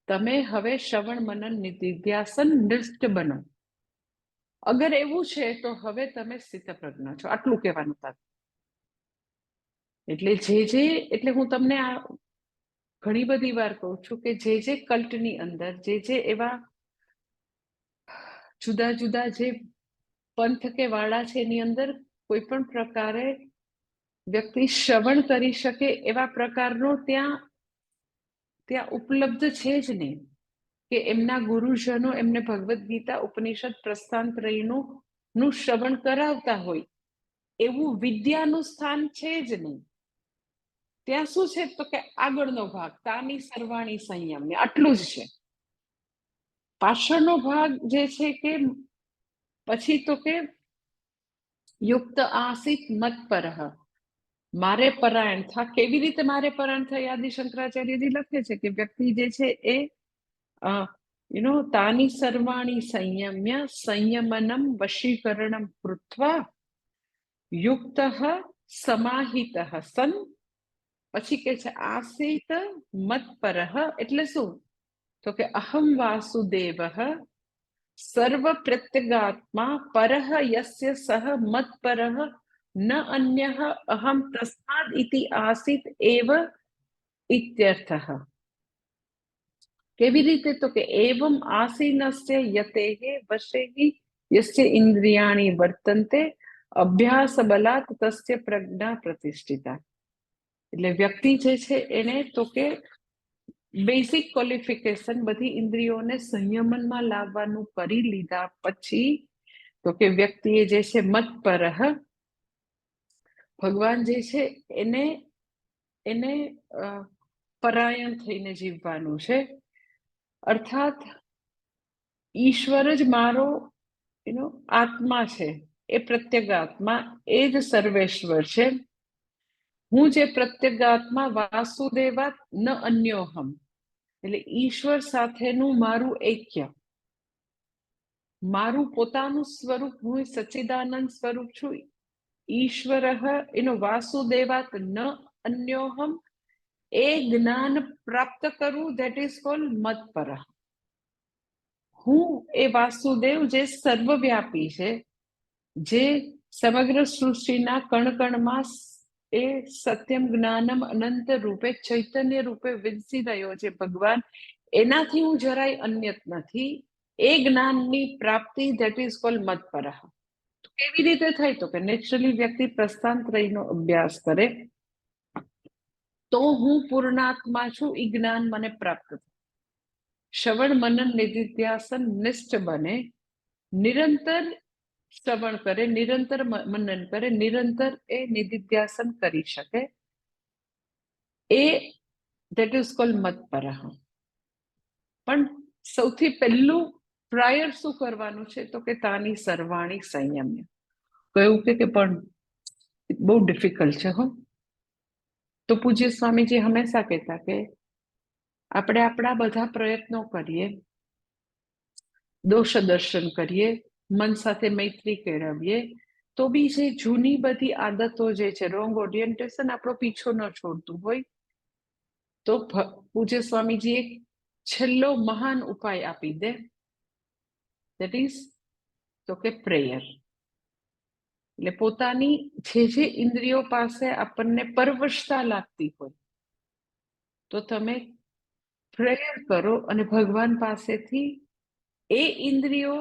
તમે હવે શ્રવણ મનન નિધિધ્યાસન નિષ્ઠ બનો. અગર એવું છે તો હવે તમે સ્થિતપ્રજ્ઞ છો, આટલું કહેવાનું તાત્પર્ય. એટલે હું તમને આ ઘણી બધી વાર કહું છું કે જે કલ્ટની અંદર જે એવા જુદા જુદા જે પંથ કે વાળા છે એની અંદર કોઈ પણ પ્રકારે વ્યક્તિ શ્રવણ કરી શકે એવા પ્રકારનો ત્યાં ઉપલબ્ધ છે જ નહીં, કે એમના ગુરુજનો એમને ભગવદ્ ગીતા, ઉપનિષદ, પ્રસ્થાનત્રયનું શ્રવણ કરાવતા હોય એવું વિદ્યાનું સ્થાન છે જ નહીં. ત્યાં શું છે તો કે આગળનો ભાગ તાની સર્વાણી સંયમ, આટલું જ છે. પાછળનો ભાગ જે છે કે પછી તો કે યુક્ત આસિત મત પરહ, મારે પરાયણ થા. કેવી રીતે મારે પરાયણ થાય? આદિ શંકરાચાર્યજી લખે છે કે વ્યક્તિ જે છે એ તાની સર્વાણી સંયમ્ય સંયમનમ વશીકરણમ કૃત્વા યુક્ત સમાહિત સન, પછી કે છે આસિત મત પરહ, એટલે શું તો કે અહમ વાસુદેવ સર્વ પ્રત્યગાત્મા પરહ યસ્ય સહ મત પરહ ન અન્ય અહમ તસ્માદ ઇતિ આસિત એવ ઇત્યર્થઃ. કેવી રીતે તો કે એવમ આસીનસ્ય યતેહે વશેહી યસ્ય ઇન્દ્રિયાણી વર્તન્તે અભ્યાસ બલાત તસ્ય પ્રજ્ઞા પ્રતિષ્ઠિતા. એટલે વ્યક્તિ જે છે એને તો કે બેઝિક ક્વોલિફિકેશન બધી ઇન્દ્રિયોને સંયમનમાં લાવવાનું કરી લીધા પછી તો કે વ્યક્તિએ જે છે મત પરહ, ભગવાન જે છે એને પરાયણ થઈને જીવવાનું છે. અર્થાત ઈશ્વર જ મારો આત્મા છે, એ પ્રત્યેગાત્મા, એ જ સર્વેશ્વર છે. હું જે પ્રત્યેગાત્મા વાસુદેવાત ન અન્યોહમ, એટલે ઈશ્વર સાથેનું મારું ઐક્ય, મારું પોતાનું સ્વરૂપ, હું સચ્ચિદાનંદ સ્વરૂપ છું. ઈશ્વર વાસુદેવાત ન અન્યોહમ, એ જ્ઞાન પ્રાપ્ત કરું, દેટ ઇઝ કોલ્ડ મત્પર. હું એ વાસુદેવ જે સર્વવ્યાપી છે, જે સમગ્ર સૃષ્ટિના કણકણમાં એ સત્યમ જ્ઞાનમ અનંત રૂપે ચૈતન્ય રૂપે વિકસી રહ્યો છે ભગવાન, એનાથી હું જરાય અન્યત નથી. એ જ્ઞાનની પ્રાપ્તિ, ધેટ ઇઝ કોલ્ડ મત્પર. કેવી રીતે થાય? તો કે નેચરલી વ્યક્તિ પ્રસ્થાનત્રયનો અભ્યાસ કરે તો હું પૂર્ણાત્મા છું, એ જ્ઞાન મને પ્રાપ્ત થાય. શ્રવણ મનન નિધિધ્યાસન નિષ્ઠ બને, નિરંતર શ્રવણ કરે, નિરંતર મનન કરે, નિરંતર એ નિધિધ્યાસન કરી શકે, એ ધેટ ઇઝ કોલ્ડ મત્પર. પણ સૌથી પહેલું પ્રાયર શું કરવાનું છે? તો કે તાની સર્વાણી સંયમ્ય. કહ્યું કે પણ બહુ ડિફિકલ્ટ છે. તો પૂજ્ય સ્વામીજી હંમેશા કહેતા કે આપણે આપણા બધા પ્રયત્નો કરીએ, દોષ દર્શન કરીએ, મન સાથે મૈત્રી કેળવીએ, તો બી જે જૂની બધી આદતો જે છે, રોંગ ઓરિએન્ટેશન આપણો પીછો ન છોડતું હોય, તો પૂજ્ય સ્વામીજી એક છેલ્લો મહાન ઉપાય આપી દે, દેટ ઇઝ તો કે પ્રેયર. એટલે પોતાની જે ઇન્દ્રિયો પાસે આપણને પરવશતા લાગતી હોય, તો તમે પ્રેયર કરો અને ભગવાન પાસેથી એ ઇન્દ્રિયો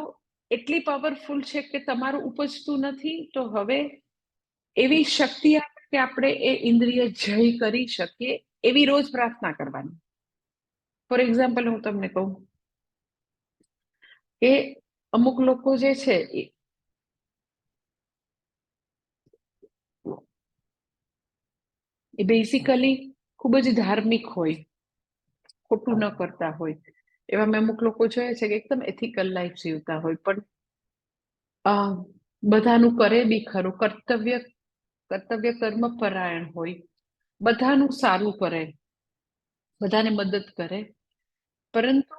એટલી પાવરફુલ છે કે તમારું ઉપજતું નથી, તો હવે એવી શક્તિ આપે કે આપણે એ ઇન્દ્રિય જય કરી શકીએ, એવી રોજ પ્રાર્થના કરવાની. ફોર એક્ઝામ્પલ હું તમને કહું કે અમુક લોકો જે છે એ બેઝિકલી ખૂબ જ ધાર્મિક હોય, ખોટું ન કરતા હોય, એવા મેં અમુક લોકો જોયા છે કે એકદમ એથિકલ લાઈફ જીવતા હોય, પણ બધાનું કરે બી ખરું, કર્તવ્ય કર્મ પરાયણ હોય, બધાનું સારું કરે, બધાને મદદ કરે, પરંતુ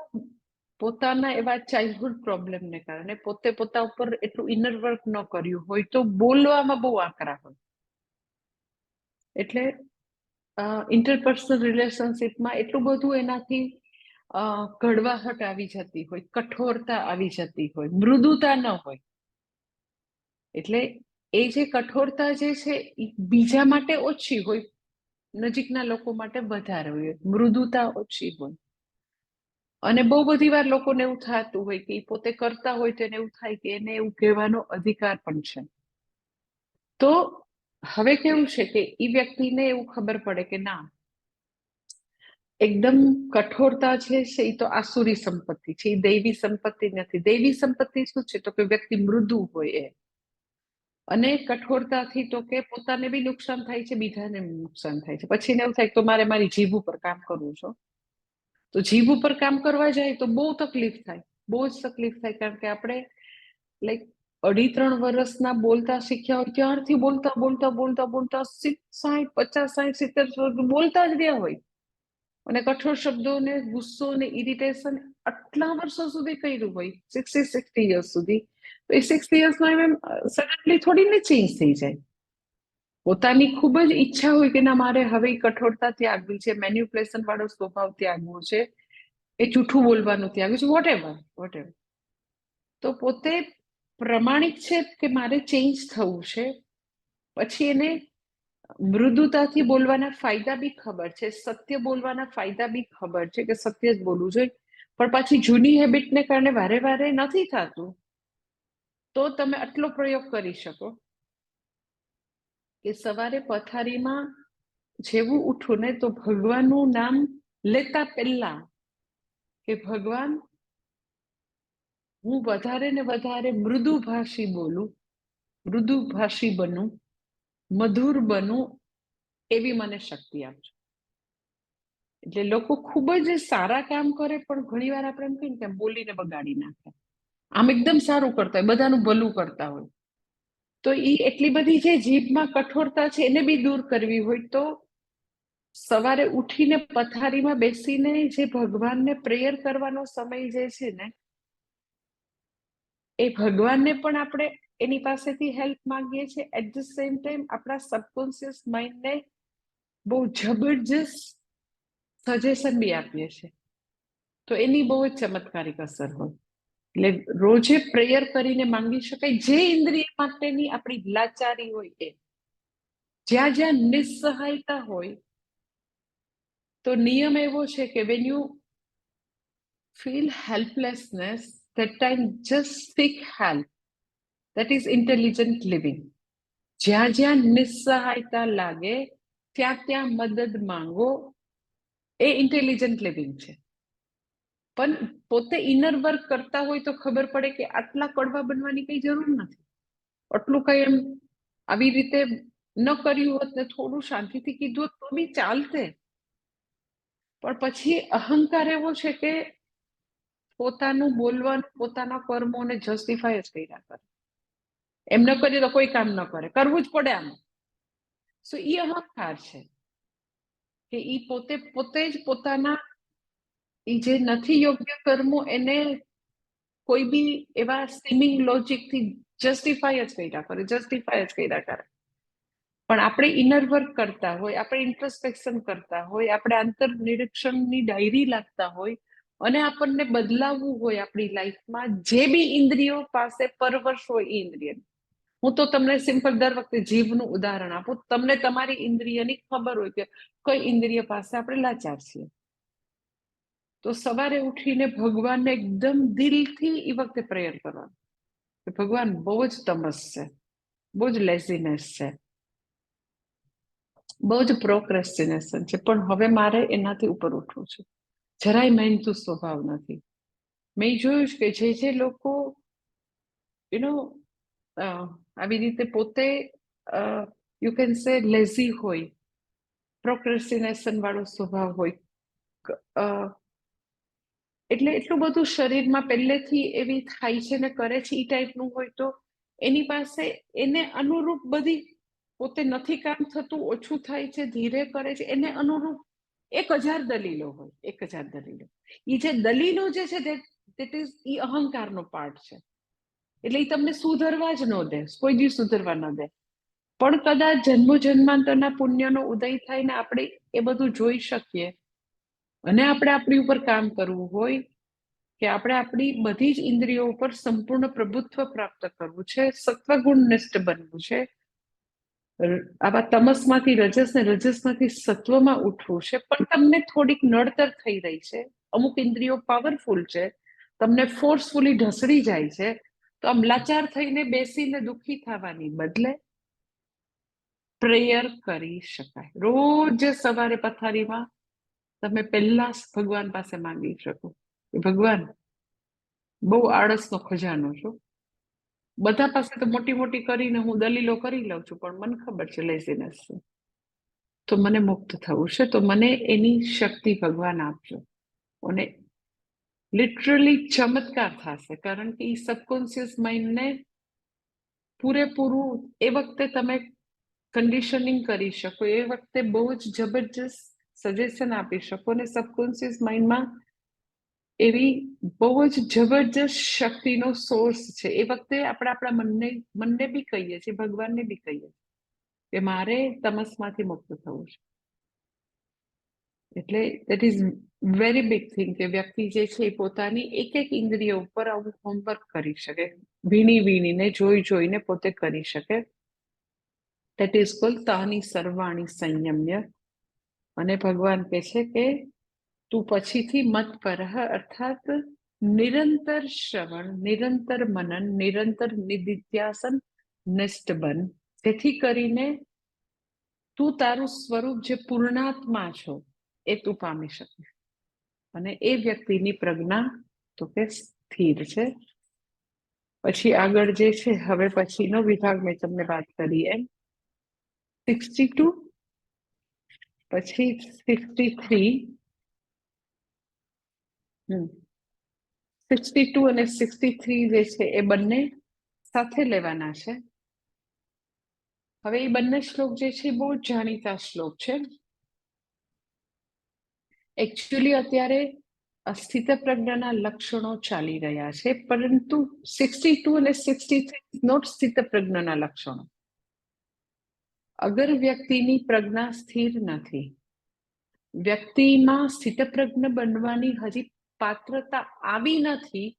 પોતાના એવા ચાઇલ્ડહુડ પ્રોબ્લેમને કારણે પોતે પોતા ઉપર એટલું ઇનર વર્ક ન કર્યું હોય, તો બોલવામાં બહુ આકરા હોય. એટલે ઇન્ટરપર્સનલ રિલેશનશિપમાં એટલું બધું એનાથી કડવાહટ આવી જતી હોય, કઠોરતા આવી જતી હોય, મૃદુતા ન હોય. એટલે એ જે કઠોરતા જે છે એ બીજા માટે ઓછી હોય, નજીકના લોકો માટે વધારે હોય, મૃદુતા ઓછી હોય. અને બહુ બધી વાર લોકોને એવું થતું હોય કે પોતે કરતા હોય તો એને એવું થાય કે એને એવું કહેવાનો અધિકાર પણ છે. તો હવે કેવું છે કે એ વ્યક્તિને એવું ખબર પડે કે ના, એકદમ કઠોરતા છે એ તો આસુરી સંપત્તિ છે, એ દૈવી સંપત્તિ નથી. દૈવી સંપત્તિ શું છે? તો કે વ્યક્તિ મૃદુ હોય એ, અને કઠોરતાથી તો કે પોતાને બી નુકસાન થાય છે, બીજાને નુકસાન થાય છે. પછી એને એવું થાય તો મારે મારી જીભ ઉપર કામ કરવું છે. તો જીભ ઉપર કામ કરવા જાય તો બહુ તકલીફ થાય, બહુ જ તકલીફ થાય, કારણ કે આપણે લાઈક 2.5-3 વર્ષના બોલતા શીખ્યા હોય ત્યારથી બોલતા બોલતા બોલતા બોલતા 60, 50, 60, 70 બોલતા જ રહ્યા હોય, અને કઠોર શબ્દોને ગુસ્સો ને ઇરિટેશન આટલા વર્ષો સુધી કર્યું હોય, 60 years સુધી, તો એ 60 yearsમાં એમ સડનલી થોડીને ચેન્જ થઈ જાય. પોતાની ખૂબ જ ઈચ્છા હોય કે ના મારે હવે કઠોરતા ત્યાગવી છે, મેન્યુપ્યુલેશન વાળો સ્વભાવ ત્યાગવો છે, એ જૂઠું બોલવાનું ત્યાગવું છે, વોટ એવર. તો પોતે પ્રમાણિક છે કે મારે ચેન્જ થવું છે, પછી એને મૃદુતાથી બોલવાના ફાયદા બી ખબર છે, સત્ય બોલવાના ફાયદા બી ખબર છે કે સત્ય જ બોલવું જોઈએ, પણ પાછી જૂની હેબિટને કારણે વારે વારે નથી થતું, તો તમે આટલો પ્રયોગ કરી શકો કે સવારે પથારીમાં જેવું ઉઠું ને તો ભગવાનનું નામ લેતા પહેલા કે ભગવાન, હું વધારે ને વધારે મૃદુભાષી બોલું, મૃદુભાષી બનું, મધુર બનું, એવી મને શક્તિ આપજો. એટલે લોકો ખૂબ જ સારા કામ કરે, પણ ઘણી વાર આપણે એમ કહીએ કે બોલીને બગાડી નાખે. આમ એકદમ સારું કરતા હોય, બધાનું ભલું કરતા હોય, તો એ એટલી બધી જે જીભમાં કઠોરતા છે એને બી દૂર કરવી હોય તો સવારે ઉઠીને પથારીમાં બેસીને જે ભગવાનને પ્રેયર કરવાનો સમય જે છે ને, એ ભગવાનને પણ આપણે એની પાસેથી હેલ્પ માંગીએ છીએ, એટ ધ સેમ ટાઈમ આપણા સબકોન્શિયસ માઇન્ડને બહુ જબરજસ્ત સજેશન બી આપીએ છીએ. તો એની બહુ જ ચમત્કારિક અસર હોય. એટલે રોજે પ્રેયર કરીને માંગી શકાય જે ઇન્દ્રિય માટેની આપણી લાચારી હોય એ. જ્યાં જ્યાં નિસ્સહાયતા હોય તો નિયમ એવો છે કે when you feel helplessness, that time just seek help. That is intelligent living. જ્યાં જ્યાં નિસ્સહાયતા લાગે ત્યાં ત્યાં મદદ માંગો, એ ઇન્ટેલિજન્ટ લિવિંગ છે. પણ પોતે ઇનર વર્ક કરતા હોય તો ખબર પડે કે આટલા કડવા બનવાની કઈ જરૂર નથી. આટલું કઈ એમ આવી રીતે ન કર્યું હોત ને થોડું શાંતિથી કીધું હોત તો બી ચાલતે. પણ પછી અહંકાર એવો છે કે પોતાનું બોલવાનું, પોતાના કર્મોને જસ્ટિફાય જ કર્યા કરે. એમ ન કરીએ તો કોઈ કામ ન કરે, કરવું જ પડે આમ. સો એ અહંકાર છે કે એ પોતે પોતે જ પોતાના એ જે નથી યોગ્ય કર્મો એને કોઈ બી એવા સ્ટીમિંગ લોજિકથી જસ્ટિફાય જ કર્યા કરે, જસ્ટિફાય જ કર્યા કરે. પણ આપણે ઇનર વર્ક કરતા હોય, આપણે ઇન્ટ્રોસ્પેક્શન કરતા હોય, આપણે આંતર નિરીક્ષણની ડાયરી લાગતા હોય અને આપણને બદલાવવું હોય આપણી લાઈફમાં, જે બી ઇન્દ્રિયો પાસે પરવશ હોય એ ઇન્દ્રિય. હું તો તમને સિમ્પલ દર વખતે જીભનું ઉદાહરણ આપું, તમને તમારી ઇન્દ્રિયની ખબર હોય કે કઈ ઇન્દ્રિય પાસે આપણે લાચાર છીએ. તો સવારે ઉઠીને ભગવાનને એકદમ દિલથી એ વખતે પ્રેયર કરવાનું કે ભગવાન બહુ જ તમસ છે, બહુ જ લેઝીનેસ છે, બહુ જ પ્રોક્રેસ્ટિનેશન છે, પણ હવે મારે એનાથી ઉપર ઉઠવું છે. જરાય મહેનતુ સ્વભાવ નથી. મેં જોયું છે કે જે લોકો યુ નો આવી રીતે પોતે યુ કેન સે લેઝી હોય, પ્રોક્રેસ્ટિનેશન વાળો સ્વભાવ હોય, એટલે એટલું બધું શરીરમાં પહેલેથી એવી થાય છે ને કરે છે એ ટાઈપનું હોય તો એની પાસે એને અનુરૂપ બધી પોતે નથી કામ થતું, ઓછું થાય છે, ધીરે કરે છે, એને અનુરૂપ 1000 દલીલો હોય. 1000 દલીલો. એ જે દલીલો જે છે દેટ ઇઝ એ અહંકારનો પાર્ટ છે. એટલે એ તમને સુધરવા જ ન દે, કોઈ દિવસ સુધરવા ન દે. પણ કદાચ જન્મ જન્માંતરના પુણ્યનો ઉદય થાય ને આપણે એ બધું જોઈ શકીએ અને આપણે આપણી ઉપર કામ કરવું હોય કે આપણે આપણી બધી જ ઇન્દ્રિયો ઉપર સંપૂર્ણ પ્રભુત્વ પ્રાપ્ત કરવું છે, સત્વગુણનિષ્ઠ બનવું છે, આવા તમસમાંથી રજસ ને રજસમાંથી સત્વમાં ઉઠવું છે, પણ તમને થોડીક નડતર થઈ રહી છે, અમુક ઇન્દ્રિયો પાવરફુલ છે, તમને ફોર્સફુલી ઢસડી જાય છે, તો આમ લાચાર થઈને બેસીને દુઃખી થવાની બદલે પ્રેયર કરી શકાય. રોજ સવારે પથારીમાં તમે પહેલા ભગવાન પાસે માંગી શકો કે ભગવાન બહુ આળસનો ખજાનો છું, બધા પાસે તો મોટી મોટી કરીને હું દલીલો કરી લઉં છું, પણ મને ખબર છે લેઝીનેસ છે, તો મને મુક્ત થવું છે, તો મને એની શક્તિ ભગવાન આપજો. અને લિટરલી ચમત્કાર થશે, કારણ કે એ સબકોન્શિયસ માઇન્ડને પૂરેપૂરું એ વખતે તમે કન્ડિશનિંગ કરી શકો, એ વખતે બહુ જ જબરજસ્ત સજેશન આપી શકો અને સબકોન્શિયસ માઇન્ડમાં એવી બહુ જ જબરજસ્ત શક્તિનો સોર્સ છે. એ વખતે આપણે આપણા મનને બી કહીએ છીએ, ભગવાનને બી કહીએ કે મારે તમસમાંથી મુક્ત થવું છે. એટલે that is very big thing કે વ્યક્તિ જે છે એ પોતાની એક એક ઇન્દ્રિય ઉપર આવું હોમવર્ક કરી શકે, વીણી વીણીને જોઈ જોઈને પોતે કરી શકે. દેટ ઇઝ કોલ્ડ તાની સર્વાણી સંયમ્ય. અને ભગવાન કહે છે કે તું પછીથી મત પરહ, અર્થાત નિરંતર શ્રવણ, નિરંતર મનન, નિરંતર નિધિધ્યાસન નિષ્ઠ બન, જેથી કરીને તું તારું સ્વરૂપ જે પૂર્ણાત્મા છો એ તું પામી શકે. અને એ વ્યક્તિની પ્રજ્ઞા તો કે સ્થિર છે. પછી આગળ જે છે, હવે પછીનો વિભાગ મેં તમને વાત કરી એમ 62, પછી 63, 62 અને 63 જે છે એ બંને સાથે લેવાના છે. હવે એ બંને શ્લોક જે છે બહુ જ જાણીતા શ્લોક છે. એકચ્યુઅલી અત્યારે સ્થિતપ્રજ્ઞના લક્ષણો ચાલી રહ્યા છે, પરંતુ 62 અને 63 નોટ સ્થિતપ્રજ્ઞના લક્ષણો. અગર વ્યક્તિની પ્રજ્ઞા સ્થિર નથી, વ્યક્તિમાં સ્થિતપ્રજ્ઞ બનવાની હજી પાત્રતા આવી નથી,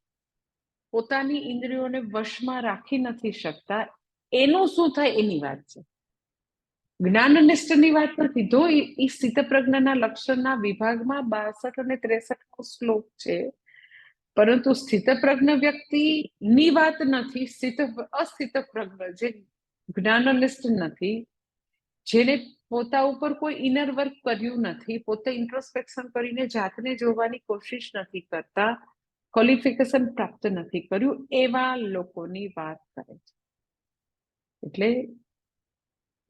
પોતાની ઇન્દ્રિયોને વશમાં રાખી નથી શકતા, એનું શું થાય એની વાત છે. જ્ઞાનનિષ્ઠની વાત નથી. જો એ સ્થિતપ્રજ્ઞના લક્ષણના વિભાગમાં 62 અને 63 શ્લોક છે, પરંતુ સ્થિતપ્રજ્ઞ વ્યક્તિની વાત નથી. અસ્થિતપ્રજ્ઞ જે જ્ઞાનનિષ્ઠ નથી, જેને પોતા ઉપર કોઈ ઇનર વર્ક કર્યું નથી, પોતે ઇન્ટ્રોસ્પેક્શન કરીને જાતને જોવાની કોશિશ નથી કરતા, ક્વોલિફિકેશન પ્રાપ્ત નથી કર્યું, એવા લોકોની વાત કરે છે. એટલે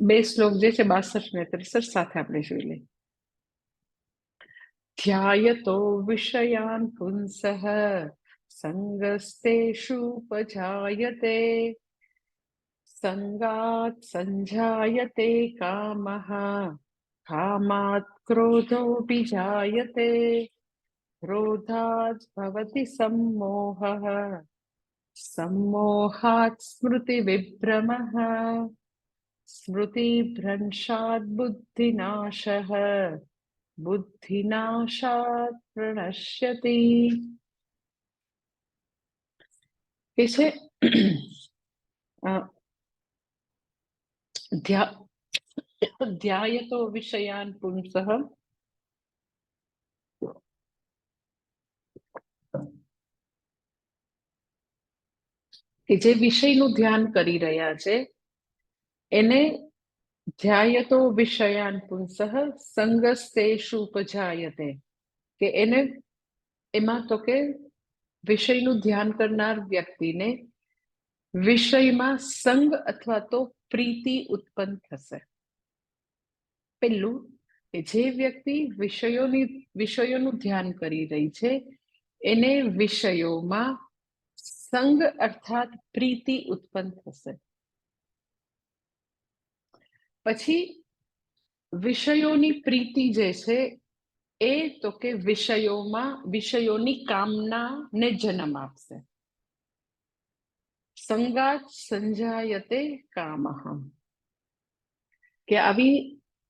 બે શ્લોક જે છે 62 ને 63 સાથે આપણે જોઈ લઈએ. ધ્યાયતો વિષયાન પુંસઃ સંગસ્તેષુપજાયતે સંગાત સંજાયતે કામઃ કામાત ક્રોધોऽભિજાયતે ક્રોધાત ભવતિ સમ્મોહઃ સમ્મોહાત સ્મૃતિવિભ્રમઃ સ્મૃતિભ્રંશાત બુદ્ધિનાશઃ બુદ્ધિનાશાત પ્રણશ્યતિ. કે છે ધ્યાયતો વિષયાન પુંસઃ, કે જે વિષયનું ધ્યાન કરી રહ્યા છે એને ધ્યાયતો વિષયાન પુંસઃ સંગસ્તેષુપજાયતે, કે એને એમાં તો કે વિષયનું ધ્યાન કરનાર વ્યક્તિને વિષયમાં સંગ અથવા તો પ્રીતિ ઉત્પન્ન થશે. પેલું, કે જે વ્યક્તિ વિષયોનું ધ્યાન કરી રહી છે એને વિષયોમાં સંગ અર્થાત પ્રીતિ ઉત્પન્ન થશે. પછી વિષયોની પ્રીતિ જે છે એ તો કે વિષયોની કામનાને જન્મ આપશે. સંગાત સંજાયતે કામઃ, કે આવી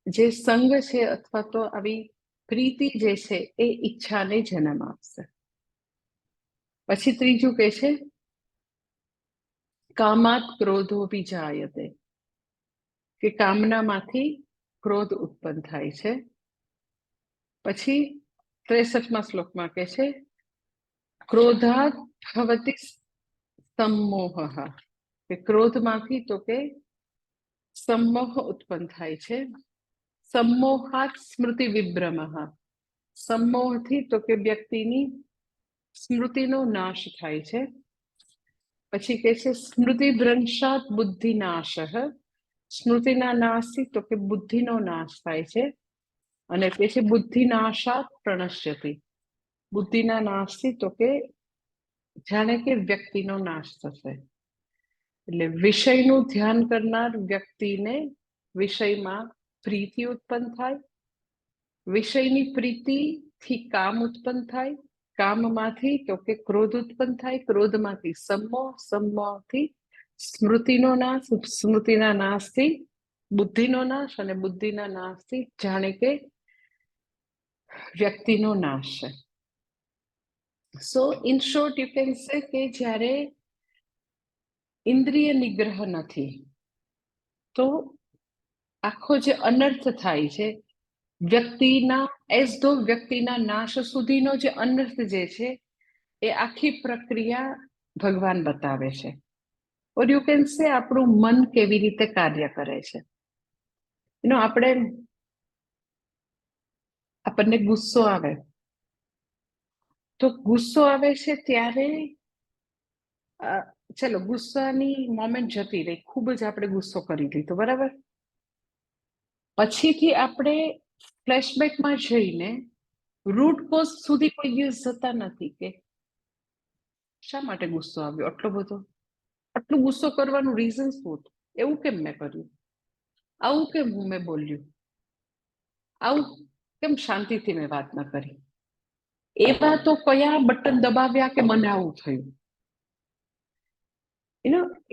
જે સંગ છે અથવા તો આવી પ્રીતિ જે છે એ ઈચ્છાને જન્મ આપશે. પછી ત્રીજું કે છે કામાત ક્રોધોऽભિજાયતે, કે કામનામાંથી ક્રોધ ઉત્પન્ન થાય છે. પછી 63મા શ્લોકમાં કે છે ક્રોધાત ભવતિ સમ્મોહઃ, કે ક્રોધમાંથી તો કે સમ્મોહ ઉત્પન્ન થાય છે. સમ્મોહાત સ્મૃતિ વિભ્રમઃ, સમ્મોહથી તો કે વ્યક્તિની સ્મૃતિનો નાશ થાય છે. પછી કે છે સ્મૃતિભ્રંશાત બુદ્ધિનાશઃ, સ્મૃતિના નાશથી તો કે બુદ્ધિનો નાશ થાય છે. અને કે છે બુદ્ધિનાશાત પ્રણશ્યતિ, બુદ્ધિના નાશથી તો કે જાણે કે વ્યક્તિનો નાશ થશે. એટલે વિષયનું ધ્યાન કરનાર વ્યક્તિને વિષયમાં પ્રીતિ ઉત્પન્ન થાય, વિષયની પ્રીતિથી કામ ઉત્પન્ન થાય, કામમાંથી તો કે ક્રોધ ઉત્પન્ન થાય, ક્રોધમાંથી સમ્મોહ, સમ્મોહથી સ્મૃતિનો નાશ, સ્મૃતિના નાશથી બુદ્ધિનો નાશ, અને બુદ્ધિના નાશથી જાણે કે વ્યક્તિનો નાશ છે. સો in short you can say કે જ્યારે ઇન્દ્રિય નિગ્રહ નથી તો આખો જે અનર્થ થાય છે વ્યક્તિના નાશ સુધીનો જે અનર્થ જે છે એ આખી પ્રક્રિયા ભગવાન બતાવે છે. ઓર યુ કેન સે આપણું મન કેવી રીતે કાર્ય કરે છે. આપણને ગુસ્સો આવે તો ગુસ્સો આવે છે ત્યારે ચલો ગુસ્સાની મોમેન્ટ જતી રહી, ખૂબ જ આપણે ગુસ્સો કરી લીધો, બરાબર. પછીથી આપણે ફ્લેશબેકમાં જઈને રૂટ કોઝ સુધી કોઈ દિવસ જતા નથી કે શા માટે ગુસ્સો આવ્યો આટલો બધો? આટલું ગુસ્સો કરવાનું રીઝન શું હતું? એવું કેમ મેં કર્યું? આવું કેમ મેં બોલ્યું? આવું કેમ શાંતિથી મેં વાત ન કરી? એવા તો કયા બટન દબાવ્યા કે મને આવું થયું?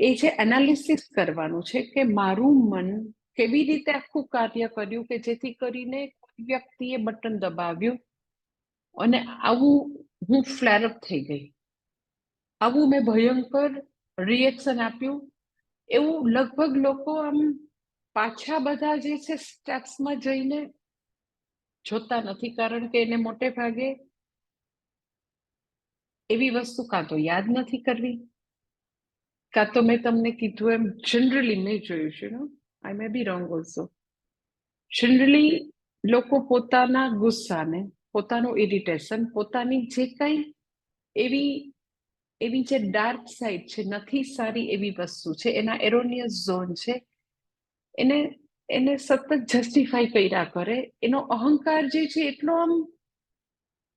એ જે એનાલિસિસ કરવાનું છે કે મારું મન કેવી રીતે આખું કાર્ય કર્યું કે જેથી કરીને કોઈ વ્યક્તિએ બટન દબાવ્યું અને આવું હું ફ્લેરઅપ થઈ ગઈ, આવું મેં ભયંકર રિએક્શન આપ્યું. એવું લગભગ લોકો આમ પાછા બધા જે છે સ્ટેપ્સમાં જઈને જોતા નથી, કારણ કે એને મોટે ભાગે એવી વસ્તુ કાં તો યાદ નથી કરવી, કાં તો મેં તમને કીધું એમ જનરલી મેં જોયું છે, આઈ મે બી રોંગ ઓલ્સો, જનરલી લોકો પોતાના ગુસ્સાને, પોતાનું ઇરિટેશન, પોતાની જે કઈ એવી એવી જે ડાર્ક સાઈડ છે, નથી સારી એવી વસ્તુ છે, એના એરોનિયસ ઝોન છે, એને એને સતત જસ્ટિફાઈ કર્યા કરે. એનો અહંકાર જે છે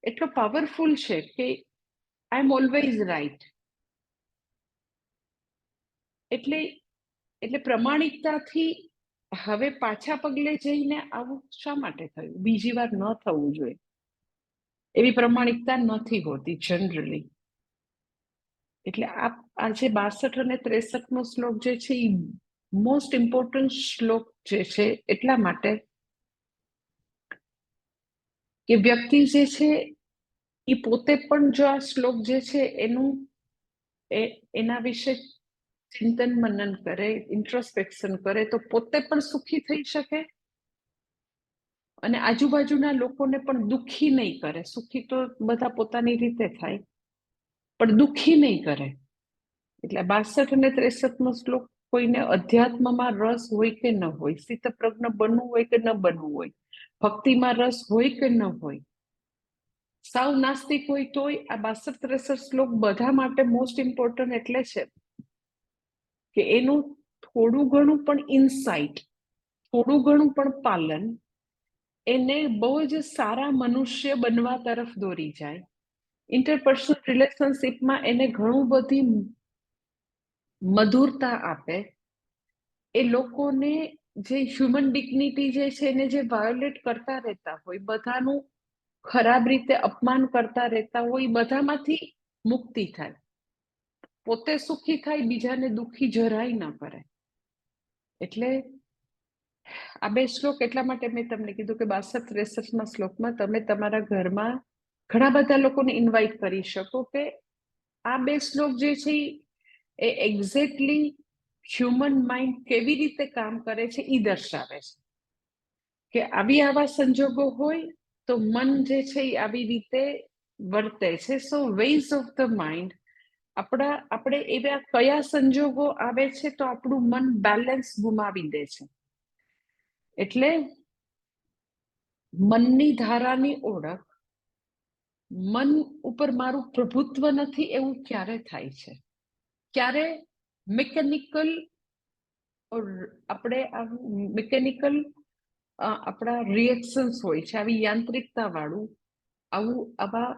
એટલો પાવરફુલ છે કે આઈ એમ ઓલવેઝ રાઈટ. એટલે પ્રમાણિકતાથી હવે પાછા પગલે જઈને આવું શા માટે થયું, બીજી વાર ન થવું જોઈએ, એવી પ્રમાણિકતા નથી હોતી જનરલી. એટલે આ જે 62 અને 63 નો શ્લોક જે છે એ મોસ્ટ ઇમ્પોર્ટન્ટ શ્લોક જે છે એટલા માટે કે વ્યક્તિ જે છે એ પોતે પણ જો આ શ્લોક જે છે એના વિશે ચિંતન મનન કરે, ઇન્ટ્રોસ્પેક્શન કરે, તો પોતે પણ સુખી થઈ શકે અને આજુબાજુના લોકોને પણ દુઃખી નહીં કરે. સુખી તો બધા પોતાની રીતે થાય, પણ દુઃખી નહીં કરે. એટલે 62 અને 63 નો શ્લોક કોઈને અધ્યાત્મમાં રસ હોય કે ન હોય, સ્થિતપ્રજ્ઞ બનવું હોય કે ન બનવું હોય, ભક્તિમાં રસ હોય કે ન હોય, સાવ નાસ્તિક હોય તોય આ 62-63 શ્લોક બધા માટે મોસ્ટ ઇમ્પોર્ટન્ટ એટલે છે કે એનું થોડું ઘણું પણ ઇનસાઇટ, થોડું ઘણું પણ પાલન એને બહુ જ સારા મનુષ્ય બનવા તરફ દોરી જાય. ઇન્ટરપર્સનલ રિલેશનશિપમાં એને ઘણું બધી મધુરતા આપે. એ લોકોને જે હ્યુમન ડિગ્નિટી જે છે એને જે વાયોલેટ કરતા રહેતા હોય, બધાનું ખરાબ રીતે અપમાન કરતા રહેતા હોય, બધામાંથી મુક્તિ થાય, પોતે સુખી થાય, બીજાને દુઃખી જરાય ન કરે. એટલે આ બે શ્લોક એટલા માટે મેં તમને કીધું કે 62-63 ના શ્લોકમાં તમે તમારા ઘરમાં ઘણા બધા લોકોને ઇન્વાઇટ કરી શકો કે આ બે શ્લોક જે છે એ એક્ઝેક્ટલી હ્યુમન માઇન્ડ કેવી રીતે કામ કરે છે એ દર્શાવે છે કે આવા સંજોગો હોય તો મન જે છે એ આવી રીતે વર્તે છે. સો વેઝ ઓફ ધ માઇન્ડ, આપણે એવા કયા સંજોગો આવે છે તો આપણું મન બેલેન્સ ગુમાવી દે છે. એટલે મનની ધારાની ઓળખ, મન ઉપર મારું પ્રભુત્વ નથી એવું ક્યારે થાય છે? ક્યારે મિકેનિકલ આપણા રિએક્શન્સ હોય છે, આવી યાંત્રિકતા વાળું આવા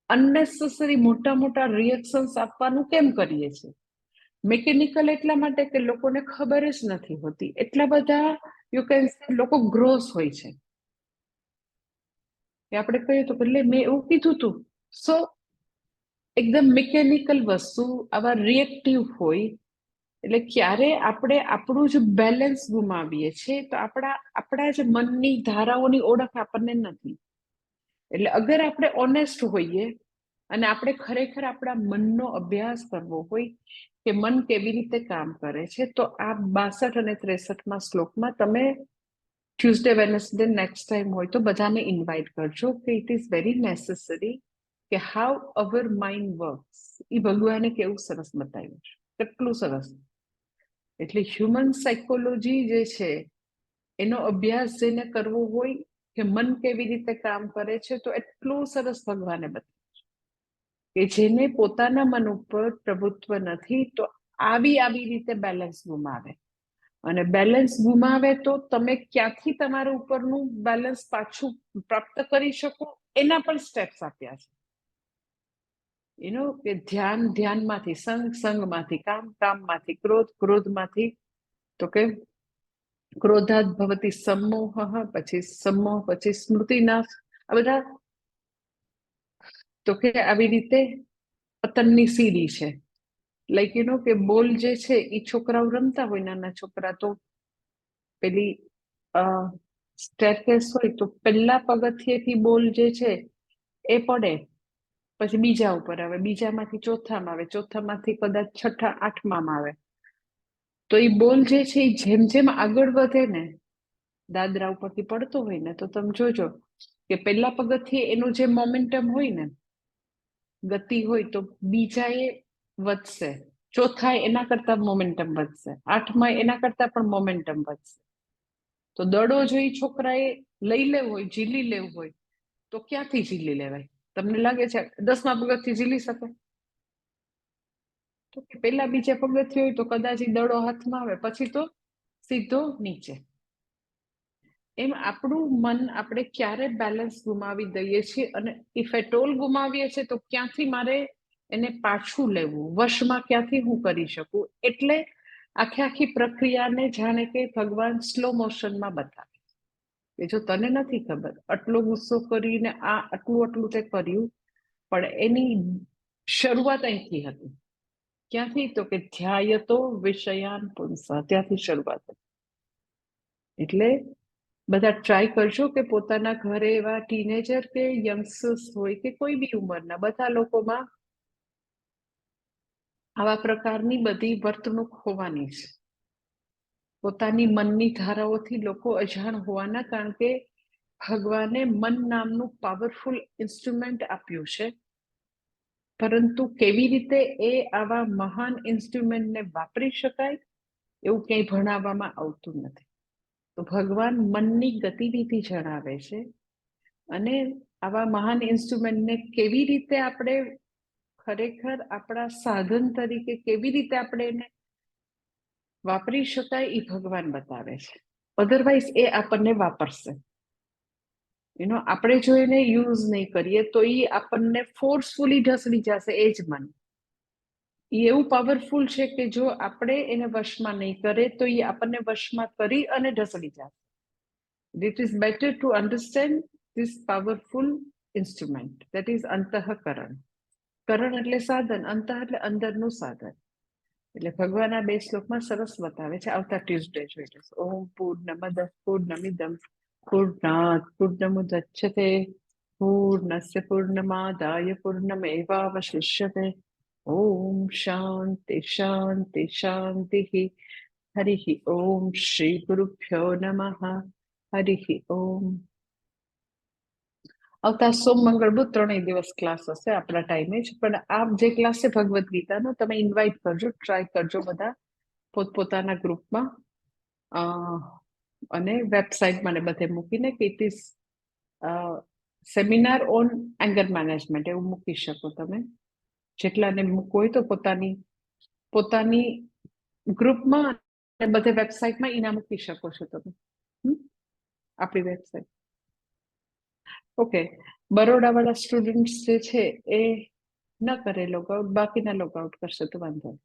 અનનેસેસરી મોટા મોટા રિએક્શન્સ આપવાનું કેમ કરીએ છીએ? મિકેનિકલ એટલા માટે કે લોકોને ખબર જ નથી હોતી. એટલા બધા યુ કેન સે લોકો ગ્રોસ હોય છે કે આપણે કહીએ તો એટલે મેં એવું કીધું હતું. સો એકદમ મિકેનિકલ વસ્તુ આવા રિએક્ટિવ હોય એટલે ક્યારે આપણે આપણું જ બેલેન્સ ગુમાવીએ છીએ તો આપણા જ મનની ધારાઓની ઓળખ આપણને નથી. એટલે અગર આપણે ઓનેસ્ટ હોઈએ અને આપણે ખરેખર આપણા મનનો અભ્યાસ કરવો હોય કે મન કેવી રીતે કામ કરે છે, તો આ 62 અને 63માં શ્લોકમાં તમે ટ્યુઝડે વેનસડે નેક્સ્ટ ટાઈમ હોય તો બધાને ઇન્વાઇટ કરજો કે ઇટ ઇઝ વેરી નેસેસરી કે હાઉ અવર માઇન્ડ વર્ક્સ. એ ભગવાને કેવું સરસ બતાવ્યું છે, કેટલું સરસ. એટલે હ્યુમન સાયકોલોજી જે છે એનો અભ્યાસ જેને કરવો હોય કે મન કેવી રીતે કામ કરે છે, તો એટલું સરસ ભગવાને બતાવ્યું કે જેને પોતાના મન ઉપર પ્રભુત્વ નથી તો આવી રીતે બેલેન્સ ગુમાવે. અને બેલેન્સ ગુમાવે તો તમે ક્યાંથી તમારા ઉપરનું બેલેન્સ પાછું પ્રાપ્ત કરી શકો એના પણ સ્ટેપ્સ આપ્યા છે. કે ધ્યાન ધ્યાનમાંથી, સંગ સંગમાંથી, કામ કામમાંથી, ક્રોધ ક્રોધમાંથી, તો કે ક્રોધાદ ભવતી સમોહ, પછી સમોહ, પછી સ્મૃતિનાશ, આ બધા તો કે આવી રીતે પતનની સીડી છે. લાઈક કે બોલ જે છે એ છોકરાઓ રમતા હોય, નાના છોકરા, તો પેલી સ્ટેરકેસ હોય તો પહેલા પગથિયેથી બોલ જે છે એ પડે, પછી બીજા ઉપર આવે, બીજામાંથી ચોથામાં આવે, ચોથામાંથી કદાચ છઠ્ઠા આઠમામાં આવે. તો એ બોલ જે છે એ જેમ જેમ આગળ વધે ને, દાદરા ઉપરથી પડતો હોય ને, તો તમે જોજો કે પહેલા પગથિયે એનું જે મોમેન્ટમ હોય ને, ગતિ હોય, તો બીજા એ વધશે, ચોથા એના કરતા મોમેન્ટમ વધશે, આઠમાં એના કરતા પણ મોમેન્ટમ વધશે. તો દડો જો એ છોકરાએ લઈ લેવો હોય, ઝીલી લેવું હોય, તો ક્યાંથી ઝીલી લેવાય? તમને લાગે છે 10મા પગથિયે ઝીલી શકે? તો પેલા બીજા પગથિયે હોય તો કદાચ દડો હાથમાં આવે, પછી તો સીધો નીચે. એમ આપણું મન આપણે ક્યારે બેલેન્સ ગુમાવી દઈએ છીએ, અને ઇફ એટ ઓલ ગુમાવીએ છીએ તો ક્યાંથી મારે એને પાછું લેવું, વશમાં ક્યાંથી હું કરી શકું? એટલે આખી પ્રક્રિયાને જાણે કે ભગવાન સ્લો મોશનમાં બતાવે કે જો તને નથી ખબર, આટલો ગુસ્સો કરીને આટલું તે કર્યું, પણ એની શરૂઆત અહીંથી હતી. ક્યાંથી? તો કે ધ્યાયતો વિષયાન પુંસ, ત્યાંથી શરૂઆત. એટલે બધા ટ્રાય કરજો કે પોતાના ઘરે એવા ટીનેજર કે યંગસ્ટર્સ હોય કે કોઈ બી ઉંમરના, બધા લોકોમાં આવા પ્રકારની બધી વર્તણૂક હોવાની છે. પોતાની મનની ધારાઓથી લોકો અજાણ હોવાના, કારણ કે ભગવાને મન નામનું પાવરફુલ ઇન્સ્ટ્રુમેન્ટ આપ્યું છે, પરંતુ કેવી રીતે એ આવા મહાન ઇન્સ્ટ્રુમેન્ટને વાપરી શકાય એવું ક્યાંય ભણાવવામાં આવતું નથી. તો ભગવાન મનની ગતિવિધિ જણાવે છે, અને આવા મહાન ઇન્સ્ટ્રુમેન્ટને કેવી રીતે આપણે ખરેખર આપણા સાધન તરીકે કેવી રીતે આપણે એને વાપરી શકાય એ ભગવાન બતાવે છે. અધરવાઇઝ એ આપણને વાપરશે. આપણે જો એને યુઝ નહીં કરીએ તો એ આપણને ફોર્સફુલી ઢસડી જશે. એ જ મન એ એવું પાવરફુલ છે કે જો આપણે એને વશમાં નહીં કરે તો એ આપણને વશમાં કરી અને ઢસડી જશે. It is better to understand this powerful instrument, that is અંતઃકરણ. કરણ એટલે સાધન, અંતઃ એટલે અંદરનું સાધન. એટલે ભગવાન આ બે શ્લોકમાં સરસ બતાવે છે. આવતા ટ્યુઝડે જોઈ લેશું. ઓમ પૂર્ણમદ પૂર્ણમિદમ પૂર્ણાત પૂર્ણમુદચ્યતે પૂર્ણસ્ય પૂર્ણમાદાય પૂર્ણમેવાવશિષ્યતે. ઓમ શાંતિ શાંતિ શાંતિ. હરિ ઓમ શ્રી ગુરુભ્યો નમઃ. હરિ ઓમ. આવતા સોમ મંગળ બુધ 3 દિવસ ક્લાસ હશે આપણા ટાઈમે જ, પણ આ જે ક્લાસ છે ભગવદ્ ગીતાનો, તમે ઇન્વાઇટ કરજો, ટ્રાય કરજો બધા પોતપોતાના ગ્રુપમાં, અને વેબસાઇટમાં ને બધે મૂકીને કે it is seminar on anger management એવું મૂકી શકો તમે. જેટલાને મૂકવું હોય તો પોતાની ગ્રુપમાં અને બધે વેબસાઇટમાં ઇના મૂકી શકો છો તમે, આપણી વેબસાઇટ. ઓકે, બરોડા વાળા સ્ટુડન્ટ્સ જે છે એ ન કરે લોગ આઉટ, બાકીના લોગ આઉટ કરશે તો વાંધો નહીં.